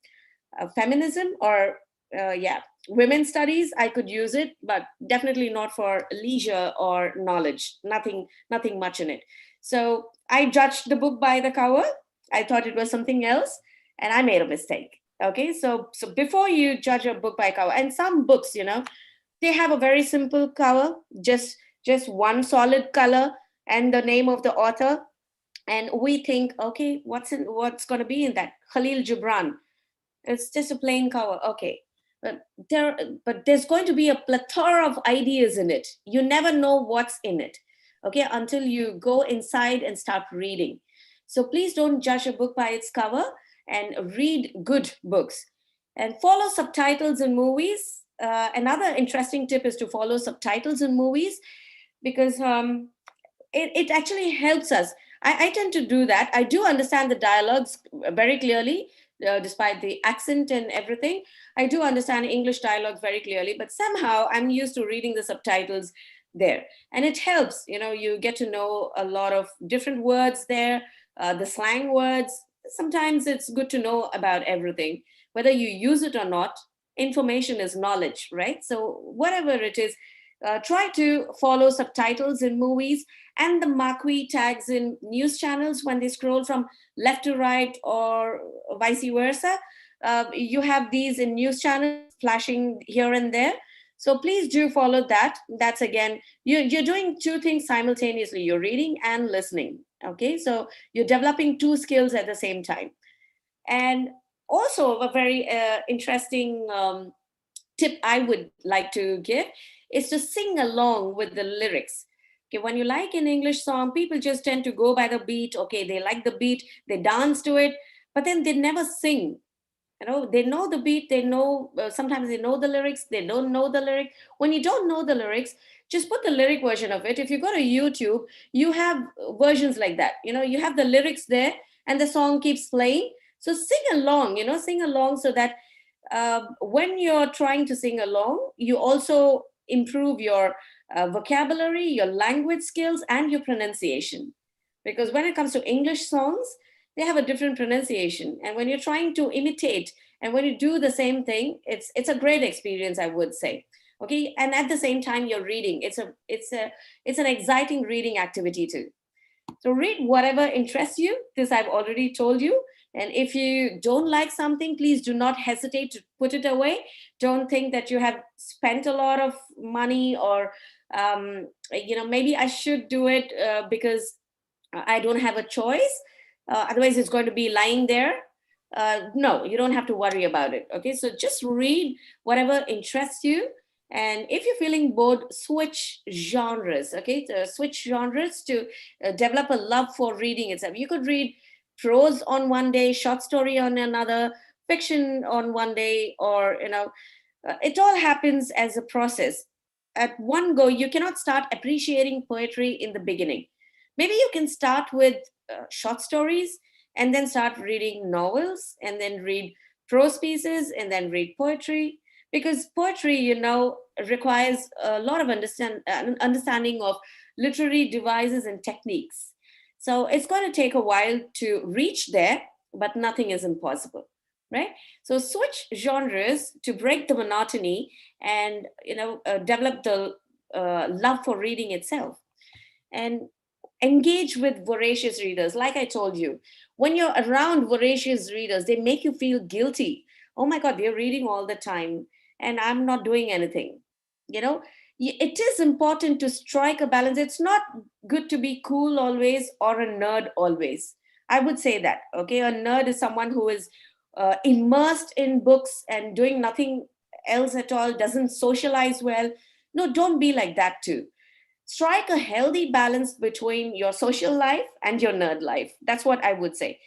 feminism, or yeah, women's studies. I could use it, but definitely not for leisure or knowledge. Nothing much in it. So I judged the book by the cover. I thought it was something else, and I made a mistake. Okay, so before you judge a book by cover, and some books, they have a very simple cover, just one solid color and the name of the author, and we think, okay, what's going to be in that? Khalil Gibran. It's just a plain cover. Okay. But there's going to be a plethora of ideas in it. You never know what's in it. okay, until you go inside and start reading. So please don't judge a book by its cover, and read good books and follow subtitles in movies. Another interesting tip is to follow subtitles in movies, because it actually helps us. I tend to do that. I do understand the dialogues very clearly, despite the accent and everything. I do understand English dialogue very clearly, but somehow I'm used to reading the subtitles there. And it helps, you get to know a lot of different words there, the slang words. Sometimes it's good to know about everything, whether you use it or not. Information is knowledge, right? So, whatever it is, try to follow subtitles in movies and the marquee tags in news channels when they scroll from left to right or vice versa. You have these in news channels flashing here and there. So please do follow that. That's again, you're doing two things simultaneously. You're reading and listening. Okay, so you're developing two skills at the same time. And also, a very interesting tip I would like to give is to sing along with the lyrics. Okay, when you like an English song, people just tend to go by the beat. Okay, they like the beat, they dance to it, but then they never sing. They know the beat, they know, sometimes they know the lyrics, they don't know the lyric. When you don't know the lyrics, just put the lyric version of it. If you go to YouTube, you have versions like that. You have the lyrics there, and the song keeps playing. So sing along, sing along, so that when you're trying to sing along, you also improve your vocabulary, your language skills, and your pronunciation. Because when it comes to English songs, they have a different pronunciation. And when you're trying to imitate and when you do the same thing, it's a great experience, I would say. Okay, and at the same time you're reading. It's an exciting reading activity too. So read whatever interests you. This I've already told you. And if you don't like something, please do not hesitate to put it away. Don't think that you have spent a lot of money, or maybe I should do it because I don't have a choice. Otherwise, it's going to be lying there. No, you don't have to worry about it. Okay, so just read whatever interests you. And if you're feeling bored, switch genres. Okay, so switch genres to develop a love for reading itself. You could read prose on one day, short story on another, fiction on one day, or it all happens as a process. At one go, you cannot start appreciating poetry in the beginning. Maybe you can start with short stories, and then start reading novels, and then read prose pieces, and then read poetry. Because poetry, requires a lot of understanding of literary devices and techniques. So it's going to take a while to reach there, but nothing is impossible, right? So switch genres to break the monotony, and develop the love for reading itself. And engage with voracious readers. Like I told you, when you're around voracious readers, they make you feel guilty. Oh my God, they're reading all the time and I'm not doing anything. You know, it is important to strike a balance. It's not good to be cool always or a nerd always. I would say that. Okay, a nerd is someone who is immersed in books and doing nothing else at all, doesn't socialize well. No, don't be like that too. Strike a healthy balance between your social life and your nerd life. That's what I would say.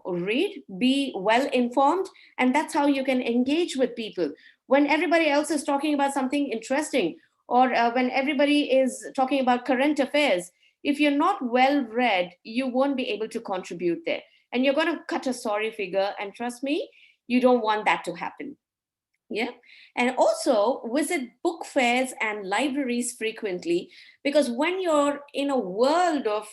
Read, be well informed, and that's how you can engage with people. When everybody else is talking about something interesting, or when everybody is talking about current affairs, if you're not well read, you won't be able to contribute there. And you're going to cut a sorry figure. And trust me, you don't want that to happen. Yeah. And also visit book fairs and libraries frequently, because when you're in a world of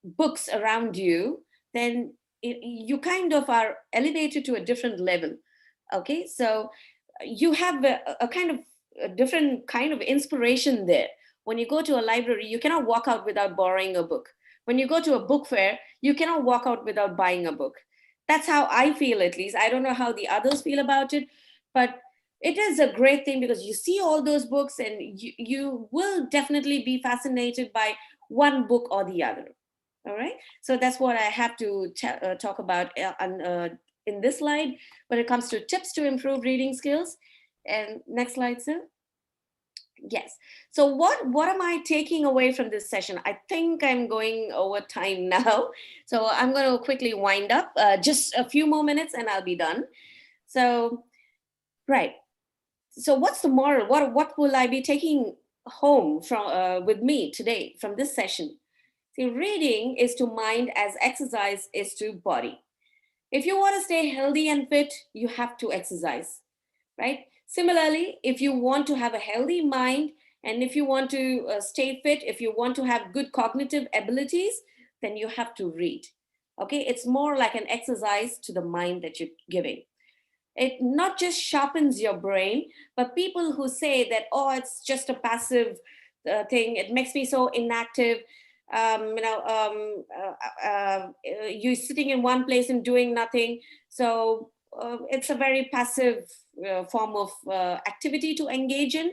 books around you, then you kind of are elevated to a different level. Okay, so you have a kind of a different kind of inspiration there. When you go to a library, you cannot walk out without borrowing a book. When you go to a book fair, you cannot walk out without buying a book. That's how I feel, at least. I don't know how the others feel about it, but it is a great thing, because you see all those books and you will definitely be fascinated by one book or the other. All right, so that's what I have to talk about in this slide when it comes to tips to improve reading skills. And next slide, sir. Yes. So what am I taking away from this session? I think I'm going over time now. So I'm going to quickly wind up, just a few more minutes and I'll be done. So, right. So what's the moral? What will I be taking home from with me today from this session? See, reading is to mind as exercise is to body. If you want to stay healthy and fit, you have to exercise, right? Similarly, if you want to have a healthy mind and if you want to stay fit, if you want to have good cognitive abilities, then you have to read. Okay, it's more like an exercise to the mind that you're giving. It not just sharpens your brain, but people who say that, oh, it's just a passive thing, it makes me so inactive, you're sitting in one place and doing nothing. So it's a very passive form of activity to engage in.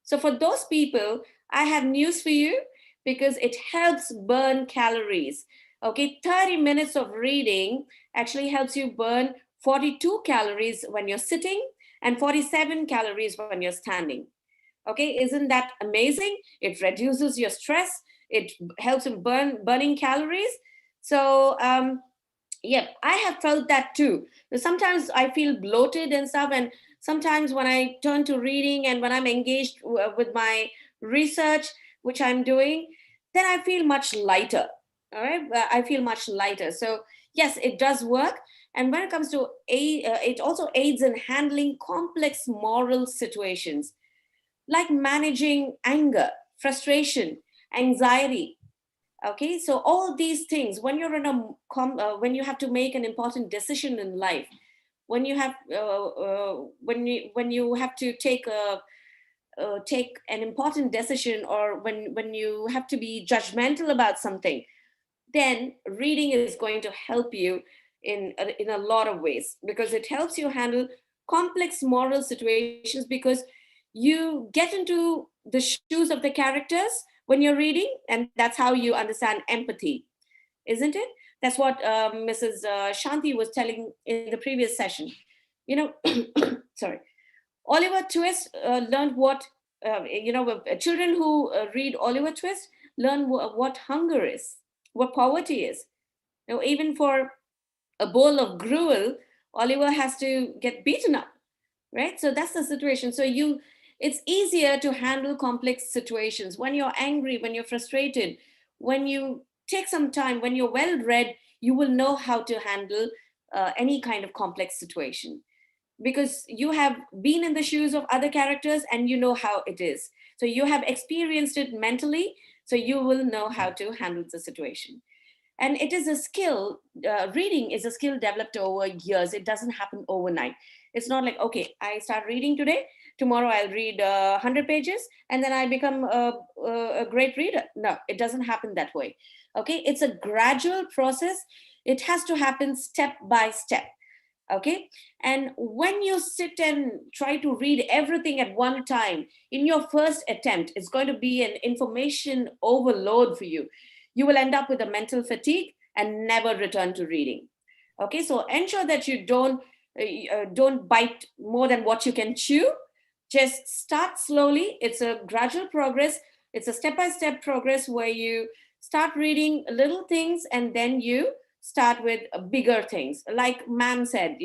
So for those people, I have news for you, because it helps burn calories. Okay, 30 minutes of reading actually helps you burn 42 calories when you're sitting and 47 calories when you're standing. Okay, isn't that amazing? It reduces your stress. It helps in burning calories. So yeah, I have felt that too. Sometimes I feel bloated and stuff, and sometimes when I turn to reading and when I'm engaged with my research, which I'm doing, then I feel much lighter. All right, I feel much lighter. So yes, it does work. And when it comes to it also aids in handling complex moral situations, like managing anger, frustration, anxiety. Okay, so all these things, when you're in a when you have to make an important decision in life, when you have when you have to take an important decision, or when you have to be judgmental about something, then reading is going to help you in a lot of ways, because it helps you handle complex moral situations, because you get into the shoes of the characters when you're reading, and that's how you understand empathy, isn't it? That's what Mrs. Shanti was telling in the previous session. You know, sorry. Oliver Twist learned what, children who read Oliver Twist learn what hunger is, what poverty is. Even for a bowl of gruel, Oliver has to get beaten up, right? So that's the situation. So it's easier to handle complex situations when you're angry, when you're frustrated, when you take some time, when you're well read, you will know how to handle any kind of complex situation, because you have been in the shoes of other characters and you know how it is. So you have experienced it mentally, so you will know how to handle the situation. And it is a skill. Reading is a skill developed over years. It doesn't happen overnight. It's not like, okay, I start reading today, tomorrow I'll read 100 pages and then I become a great reader. No, it doesn't happen that way. Okay, it's a gradual process. It has to happen step by step. Okay, and when you sit and try to read everything at one time in your first attempt, it's going to be an information overload for you. You will end up with a mental fatigue and never return to reading. Okay, so ensure that you don't bite more than what you can chew. Just start slowly. It's a gradual progress. It's a step by step progress where you start reading little things and then you start with bigger things. Like ma'am said,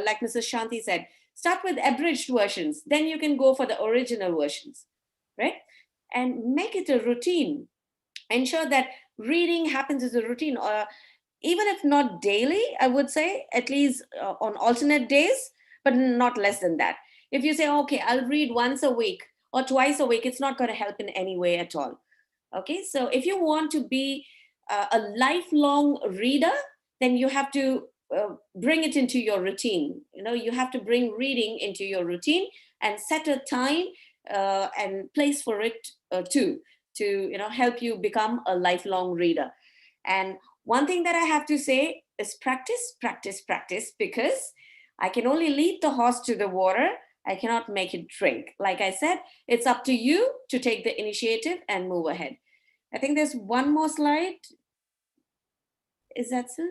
like Mrs. Shanti said, start with abridged versions, then you can go for the original versions, right? And make it a routine. Ensure that reading happens as a routine, or even if not daily, I would say at least on alternate days, but not less than that. If you say, okay, I'll read once a week or twice a week, it's not going to help in any way at all. Okay, so if you want to be a lifelong reader, then you have to bring it into your routine. You have to bring reading into your routine and set a time and place for it too, to help you become a lifelong reader. And one thing that I have to say is practice, practice, practice, because I can only lead the horse to the water. I cannot make it drink. Like I said, it's up to you to take the initiative and move ahead. I think there's one more slide. Is that so?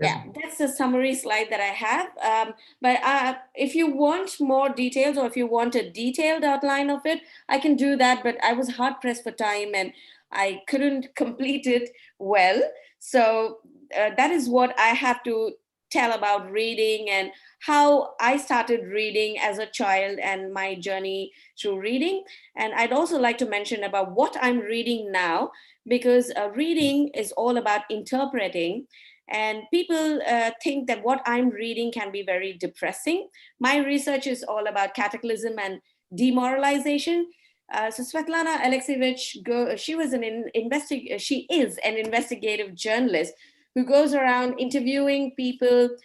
Yes, Yeah, that's the summary slide that I have. But if you want more details, or if you want a detailed outline of it, I can do that. But I was hard pressed for time and I couldn't complete it well. So that is what I have to tell about reading and how I started reading as a child and my journey through reading. And I'd also like to mention about what I'm reading now, because reading is all about interpreting, and people think that what I'm reading can be very depressing. My research is all about cataclysm and demoralization. So Svetlana Alexievich, she was she is an investigative journalist who goes around interviewing people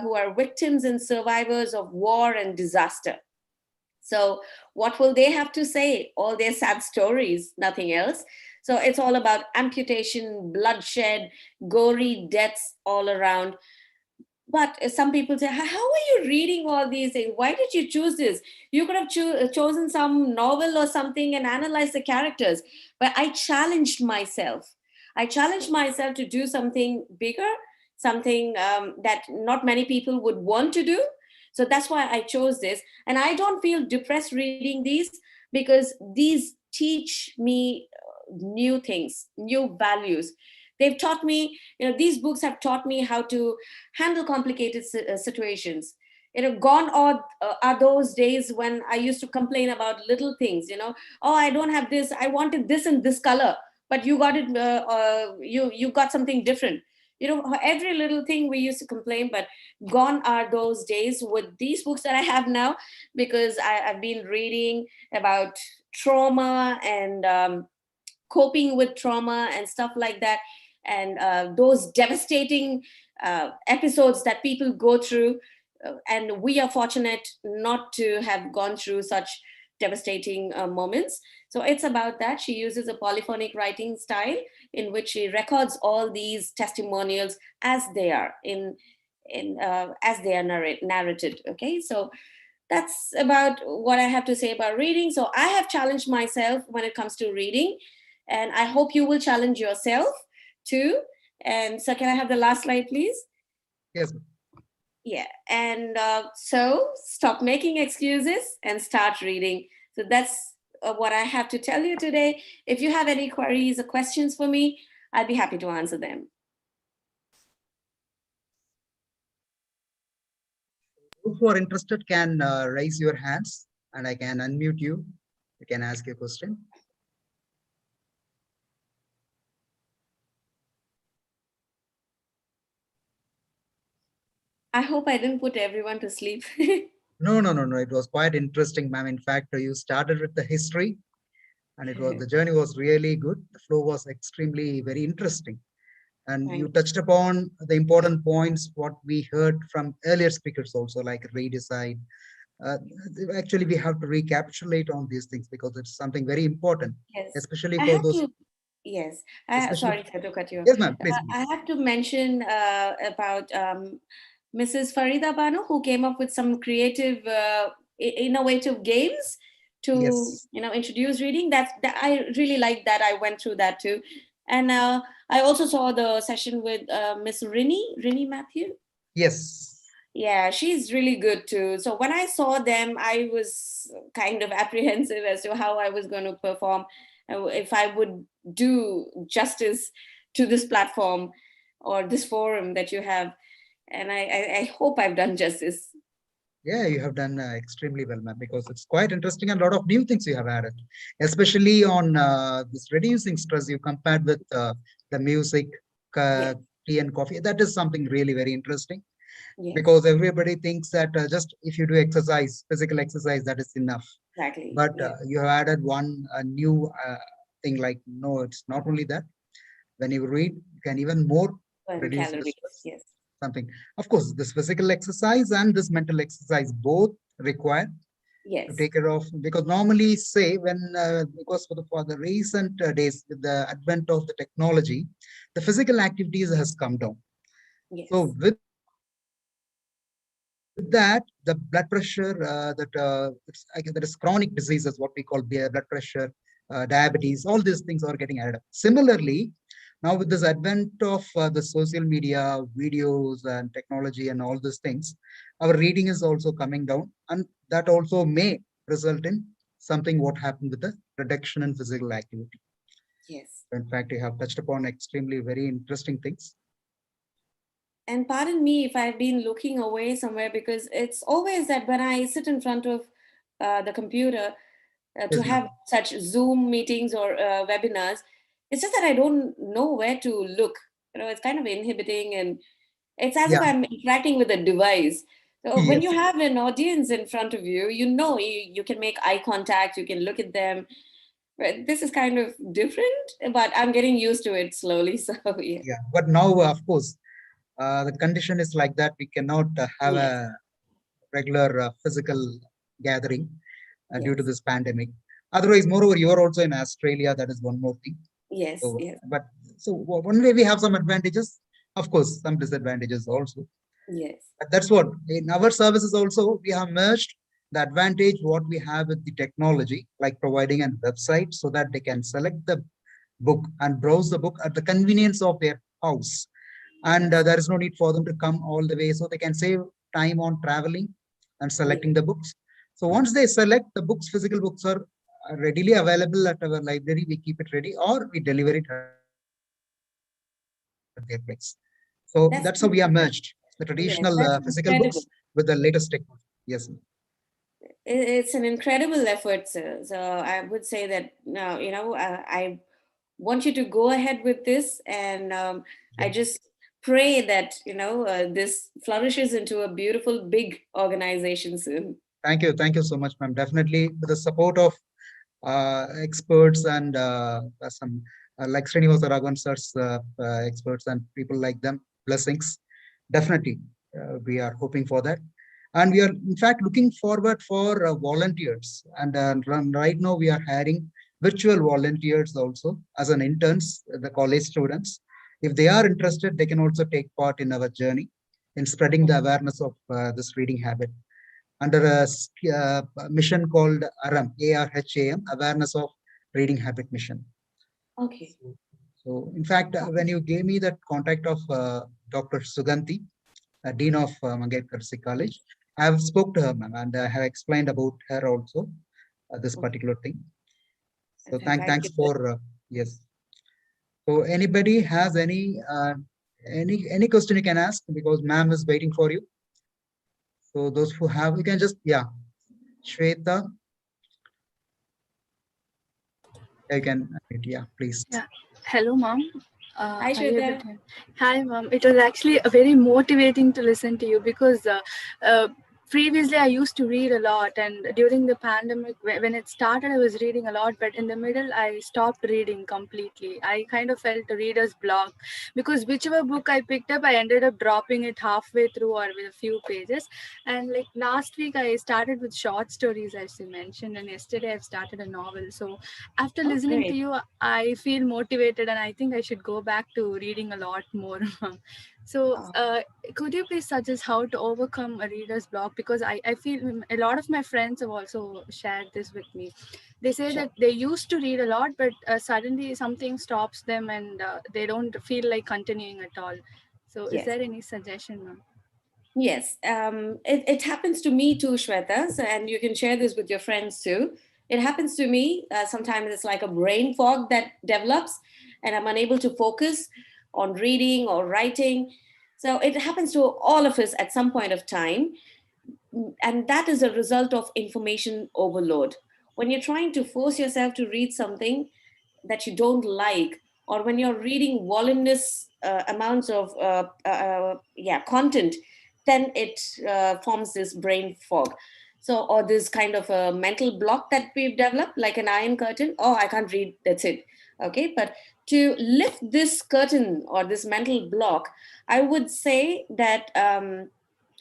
who are victims and survivors of war and disaster. So, what will they have to say? All their sad stories, nothing else. So, it's all about amputation, bloodshed, gory deaths all around. But some people say, how are you reading all these things? Why did you choose this? You could have chosen some novel or something and analyzed the characters. But I challenged myself. I challenged myself to do something bigger, something that not many people would want to do. So that's why I chose this. And I don't feel depressed reading these, because these teach me new things, new values. They've taught me, these books have taught me how to handle complicated situations. Gone are those days when I used to complain about little things. Oh, I don't have this, I wanted this in this color, but you got it, you got something different. Every little thing we used to complain. But gone are those days with these books that I have now, because I've been reading about trauma and coping with trauma and stuff like that, and those devastating episodes that people go through. And we are fortunate not to have gone through such devastating moments. So it's about that. She uses a polyphonic writing style in which she records all these testimonials as they are as they are narrated. Okay, so that's about what I have to say about reading. So I have challenged myself when it comes to reading, and I hope you will challenge yourself too. And so, can I have the last slide, please? yes. Yeah. And so, stop making excuses and start reading. So that's what I have to tell you today. If you have any queries or questions for me, I'd be happy to answer them. Those who are interested can raise your hands and I can unmute you. You can ask your question. I hope I didn't put everyone to sleep. No, no, no, no. It was quite interesting, ma'am. In fact, you started with the history and the journey was really good. The flow was extremely very interesting. And you Thank touched upon the important points, what we heard from earlier speakers also, like redesign. Uh, Actually, we have to recapitulate on these things because it's something very important, Yes, especially I for have those, to. Yes, especially. sorry to cut you off. Yes, ma'am. Please, I please. have to mention about Mrs. Farida Banu, who came up with some creative, innovative games to Yes. introduce reading. That I really liked that. I went through that too, and I also saw the session with Miss Rini Matthew. Yes. Yeah, she's really good too. So when I saw them, I was kind of apprehensive as to how I was going to perform, if I would do justice to this platform or this forum that you have. And I hope I've done justice. Yeah, you have done extremely well, ma'am, because it's quite interesting and a lot of new things you have added, especially on this reducing stress you compared with the music, Yes, uh, tea and coffee. That is something really very interesting yes, because everybody thinks that just if you do exercise, physical exercise, that is enough. exactly. But Yeah, you have added one new thing like, no, it's not only that. When you read, you can even more burn reduce the calories. stress. Yes, Something. Of course, this physical exercise and this mental exercise both require to yes, take care of because normally say when because for the recent days with the advent of the technology, the physical activities has come down. yes, So with that, the blood pressure that is chronic diseases, what we call blood pressure, diabetes, all these things are getting added up. Similarly, Now, with this advent of the social media, videos, and technology, and all these things, our reading is also coming down, and that also may result in something what happened with the reduction in physical activity. Yes. In fact, you have touched upon extremely very interesting things. And pardon me if I've been looking away somewhere, because it's always that when I sit in front of the computer to Yes, have ma'am. such Zoom meetings or webinars, it's just that I don't know where to look. It's kind of inhibiting, and it's as if Yeah. I'm interacting with a device. So when you Yes. have an audience in front of you, you can make eye contact, you can look at them. But this is kind of different, but I'm getting used to it slowly. So yeah, Yeah. But now, of course, the condition is like that. We cannot have yes, a regular physical gathering due to yes, this pandemic. Otherwise, moreover, you are also in Australia. That is one more thing. yes, So, yes, but so one way we have some advantages, of course, some disadvantages also. yes, But that's what in our services also we have merged the advantage what we have with the technology, like providing a website so that they can select the book and browse the book at the convenience of their house. And yes, there is no need for them to come all the way, so they can save time on traveling and yes. selecting the books. So once they select the books, physical books are readily available at our library. We keep it ready or we deliver it at their place. So that's how we have merged the That's traditional physical books yes, that's with the latest incredible. technology. Yes, ma'am. It's an incredible effort, sir. So I would say that now, I want you to go ahead with this, and I Yeah. just pray that this flourishes into a beautiful, big organization soon. Thank you so much, ma'am. Definitely with the support of experts and some like Srinivasa Raghavan sir's experts and people like them, blessings. Definitely, we are hoping for that. And we are, in fact, looking forward for volunteers. And right now, we are hiring virtual volunteers also as an interns, the college students. If they are interested, they can also take part in our journey in spreading the awareness of this reading habit under a mission called ARAM, ARHAM, Awareness of Reading Habit Mission. Okay. So, so in fact, when you gave me that contact of Dr. Suganti, Dean of Mangatkar College, I have spoke to her, ma'am, and I have explained about her also, this Okay. particular thing. So Thank thanks you, sir. for, yes. So anybody has any question you can ask because ma'am is waiting for you. So those who have, you can just, yeah, Shweta, you can, yeah, please. Yeah. Hello, mom. Hi, Are you able Shweta. to? Hi, mom. It was actually very motivating to listen to you because uh, previously I used to read a lot, and during the pandemic, when it started, I was reading a lot, but in the middle, I stopped reading completely. I kind of felt a reader's block because whichever book I picked up, I ended up dropping it halfway through or with a few pages. And like last week, I started with short stories, as you mentioned, and yesterday I've started a novel. So after Oh, listening to great. you, I feel motivated and I think I should go back to reading a lot more. So Oh, could you please suggest how to overcome a reader's block? Because I feel a lot of my friends have also shared this with me. They say sure. that they used to read a lot, but suddenly something stops them and they don't feel like continuing at all. So is Yes. there any suggestion, ma'am? Yes, it happens to me too, Shweta. So, and you can share this with your friends too. It happens to me. Sometimes it's like a brain fog that develops, and I'm unable to focus on reading or writing. So it happens to all of us at some point of time. And that is a result of information overload. When you're trying to force yourself to read something that you don't like, or when you're reading voluminous amounts of content, then it forms this brain fog. So, or this kind of a mental block that we've developed, like an iron curtain. Oh, I can't read, that's it. Okay, but to lift this curtain or this mental block, I would say that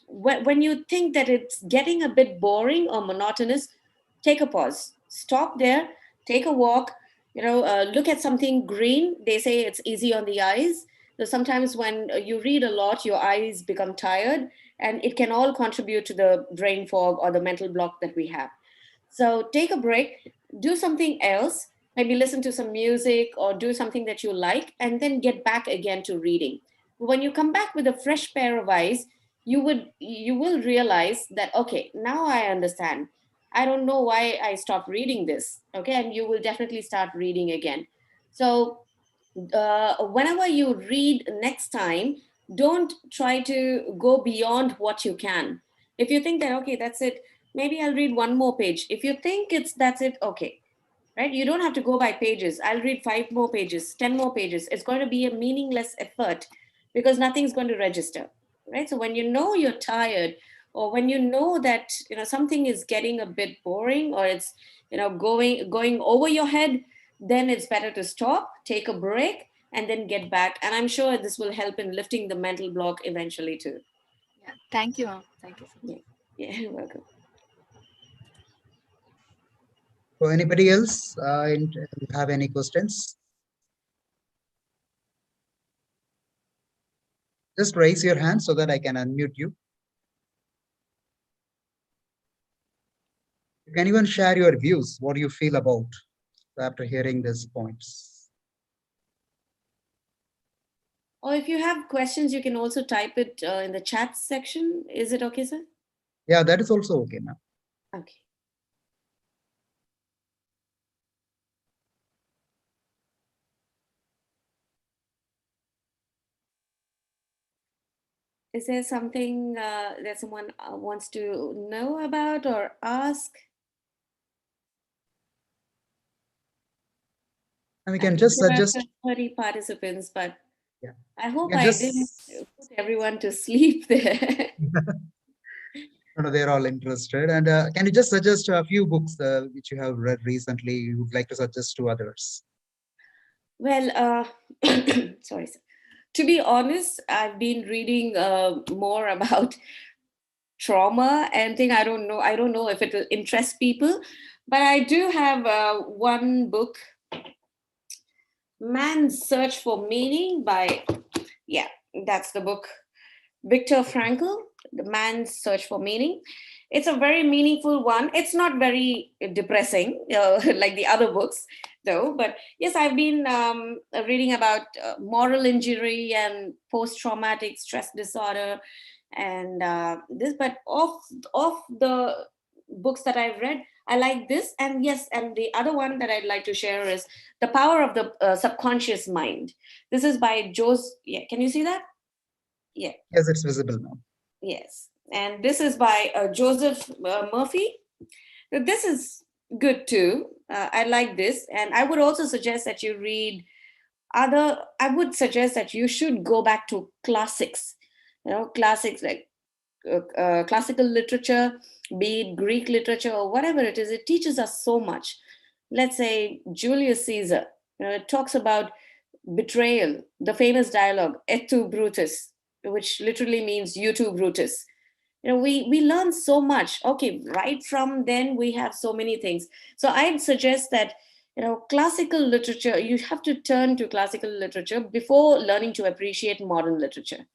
when you think that it's getting a bit boring or monotonous, take a pause, stop there, take a walk, look at something green. They say it's easy on the eyes. So sometimes when you read a lot, your eyes become tired, and it can all contribute to the brain fog or the mental block that we have. So take a break, do something else, maybe listen to some music or do something that you like, and then get back again to reading. When you come back with a fresh pair of eyes, you will realize that, okay, now I understand. I don't know why I stopped reading this. Okay, and you will definitely start reading again. So whenever you read next time, don't try to go beyond what you can. If you think that, okay, that's it, maybe I'll read one more page. If you think it's that's it, okay, right? You don't have to go by pages. I'll read 5 more pages, 10 more pages. It's going to be a meaningless effort because nothing's going to register, right? So when you know you're tired, or when you know that something is getting a bit boring, or it's going over your head, then it's better to stop, take a break, and then get back. And I'm sure this will help in lifting the mental block eventually too. Yeah, thank you, ma'am. Thank you so much. Yeah, yeah. You're welcome. So anybody else have any questions? Just raise your hand so that I can unmute you. You can even share your views, what do you feel about after hearing these points. Or if you have questions, you can also type it in the chat section. Is it okay, sir? Yeah, that is also okay, ma'am. Okay. Is there something that someone wants to know about or ask? And we I can think just there are suggest, 30 participants, but yeah, I we hope can I didn't just, put everyone to sleep there. no, no, they're all interested. And can you just suggest a few books which you have read recently you would like to suggest to others? Well, sorry, sir. To be honest, I've been reading more about trauma and thing. I don't know if it will interest people, but I do have one book, Man's Search for Meaning by, yeah, that's the book. Viktor Frankl, The Man's Search for Meaning. It's a very meaningful one. It's not very depressing like the other books, though. But yes, I've been reading about moral injury and post traumatic stress disorder and this. But of the books that I've read, I like this. And yes, and the other one that I'd like to share is The Power of the Subconscious Mind. This is by Jose. Yeah, can you see that? Yeah. Yes, it's visible now. Yes, and this is by Joseph Murphy. So this is good too. I like this, and I would also suggest that you read other. I would suggest that you should go back to classics. Classics like classical literature, be it Greek literature or whatever it is. It teaches us so much. Let's say Julius Caesar. It talks about betrayal, the famous dialogue, "Et tu, Brutus," which literally means "you too, Brutus." We learn so much. Okay, right from then we have so many things. So I'd suggest that classical literature, you have to turn to classical literature before learning to appreciate modern literature.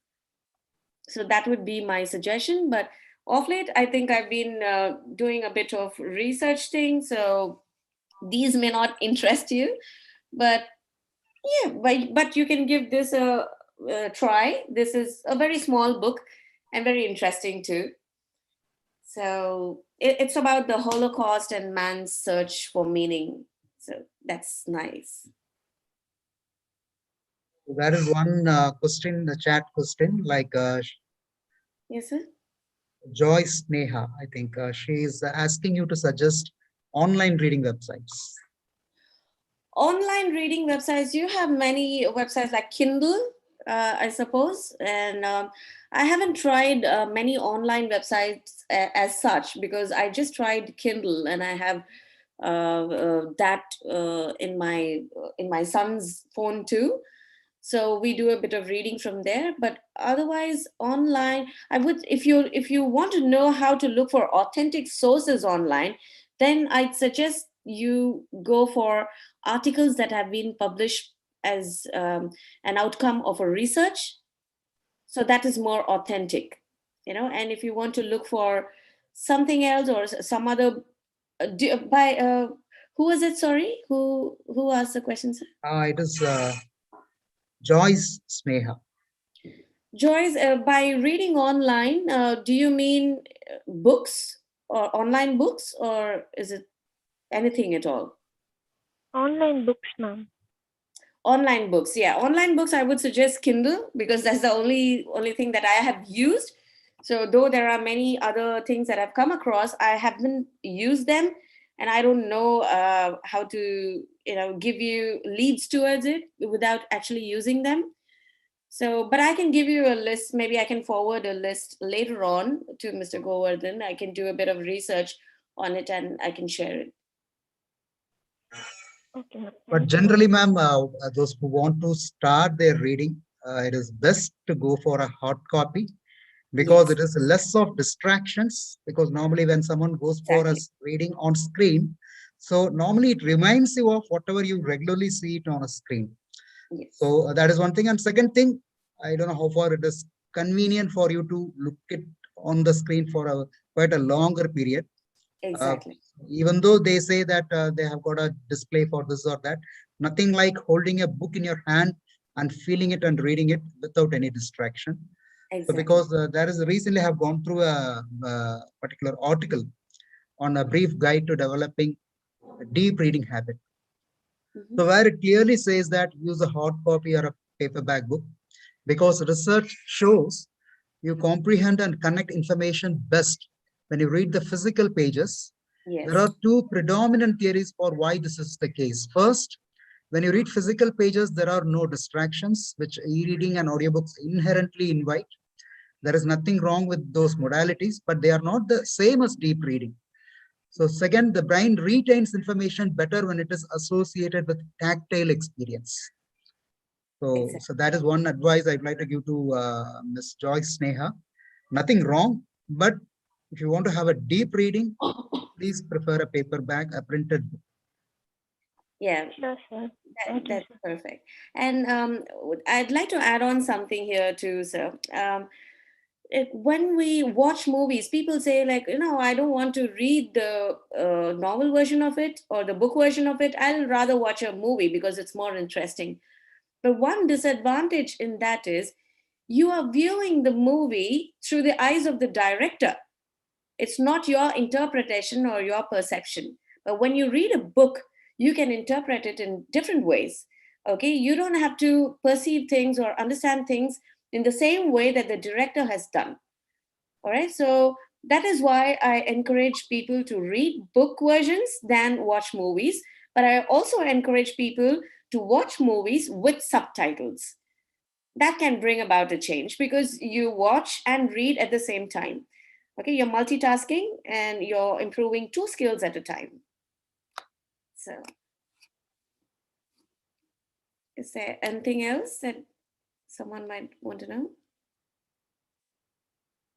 So that would be my suggestion. But of late, I think I've been doing a bit of research thing, so these may not interest you, but yeah, but you can give this a try. This is a very small book and very interesting too. So it's about the Holocaust and man's search for meaning. So that's nice. So that is one question, the chat question, like Yes, sir. Joyce Neha, I think she is asking you to suggest online reading websites. Online reading websites, you have many websites like Kindle, I suppose. And I haven't tried many online websites as such, because I just tried Kindle, and I have that in my son's phone too. So we do a bit of reading from there. But otherwise, online, I would, if you want to know how to look for authentic sources online, then I'd suggest you go for articles that have been published as an outcome of a research. So that is more authentic. And if you want to look for something else, or some other by Who was it? Sorry, who asked the question, sir? It is Joyce Sneha. Joyce, by reading online, do you mean books or online books, or is it anything at all? Online books, ma'am. Online books, yeah, online books. I would suggest Kindle because that's the only thing that I have used. So though there are many other things that I've come across, I haven't used them, and I don't know how to give you leads towards it without actually using them. So, but I can give you a list. Maybe I can forward a list later on to Mr. Govardhan. I can do a bit of research on it and I can share it. Okay, ma'am. But Thank you, generally, ma'am. ma'am, those who want to start their reading, it is best to go for a hard copy because Yes, it is less of distractions. Because normally, when someone goes for a exactly. reading on screen, so normally it reminds you of whatever you regularly see it on a screen. Yes, So that is one thing. And second thing, I don't know how far it is convenient for you to look it on the screen for a quite a longer period. Uh, exactly. Even though they say that they have got a display for this or that, nothing like holding a book in your hand and feeling it and reading it without any distraction. So Exactly. because there is recently I have gone through a particular article on a brief guide to developing a deep reading habit. Hmm. So where it clearly says that use a hard copy or a paperback book because research shows you comprehend and connect information best when you read the physical pages. There Yes, are two predominant theories for why this is the case. First, when you read physical pages, there are no distractions, which e-reading and audiobooks inherently invite. There is nothing wrong with those modalities, but they are not the same as deep reading. So second, the brain retains information better when it is associated with tactile experience. exactly. So that is one advice I'd like to give to Ms. Joyce Sneha. Nothing wrong, but if you want to have a deep reading, please prefer a paperback, a printed book. Yeah, Sure, sir. Thank you, that's sir. perfect. And I'd like to add on something here too, sir. When we watch movies, people say like, I don't want to read the novel version of it or the book version of it. I'll rather watch a movie because it's more interesting. But one disadvantage in that is you are viewing the movie through the eyes of the director. It's not your interpretation or your perception. But when you read a book, you can interpret it in different ways. Okay, you don't have to perceive things or understand things in the same way that the director has done. All right, so that is why I encourage people to read book versions than watch movies. But I also encourage people to watch movies with subtitles. That can bring about a change because you watch and read at the same time. Okay, you're multitasking and you're improving two skills at a time. So, is there anything else that someone might want to know?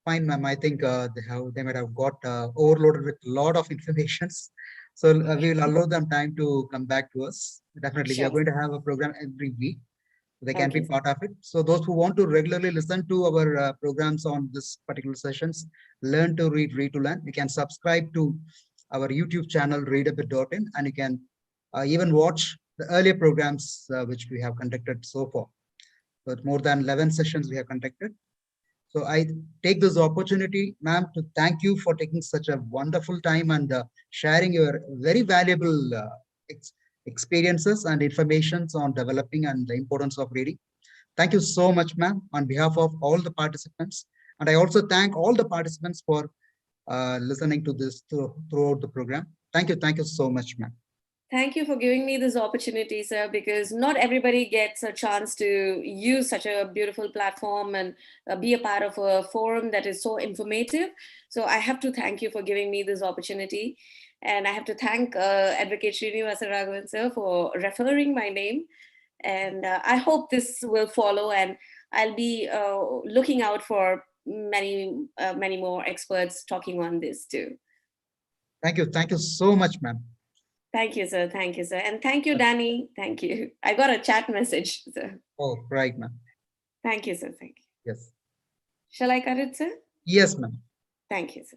Fine, ma'am. I think they might have got overloaded with a lot of informations. So we will allow them time to come back to us. Definitely, we are Sure. going to have a program every week. They can be Okay. part of it. So those who want to regularly listen to our programs on this particular sessions, learn to read, read to learn. You can subscribe to our YouTube channel, readabit.in, and you can even watch the earlier programs which we have conducted so far. So more than 11 sessions we have conducted. So I take this opportunity, ma'am, to thank you for taking such a wonderful time and sharing your very valuable ex experiences and informations on developing and the importance of reading. Thank you so much, ma'am, on behalf of all the participants. And I also thank all the participants for listening to this throughout the program. Thank you so much, ma'am. Thank you for giving me this opportunity, sir, because not everybody gets a chance to use such a beautiful platform and be a part of a forum that is so informative. So I have to thank you for giving me this opportunity. And I have to thank Advocate Srinivasa Raghavan, sir, for referring my name. And I hope this will follow, and I'll be looking out for many more experts talking on this too. Thank you so much, ma'am. Thank you, sir. Thank you, sir. And thank you, Danny. Thank you. I got a chat message, sir. Oh, right, ma'am. Thank you, sir. Thank you. Yes. Shall I cut it, sir? Yes, ma'am. Thank you, sir.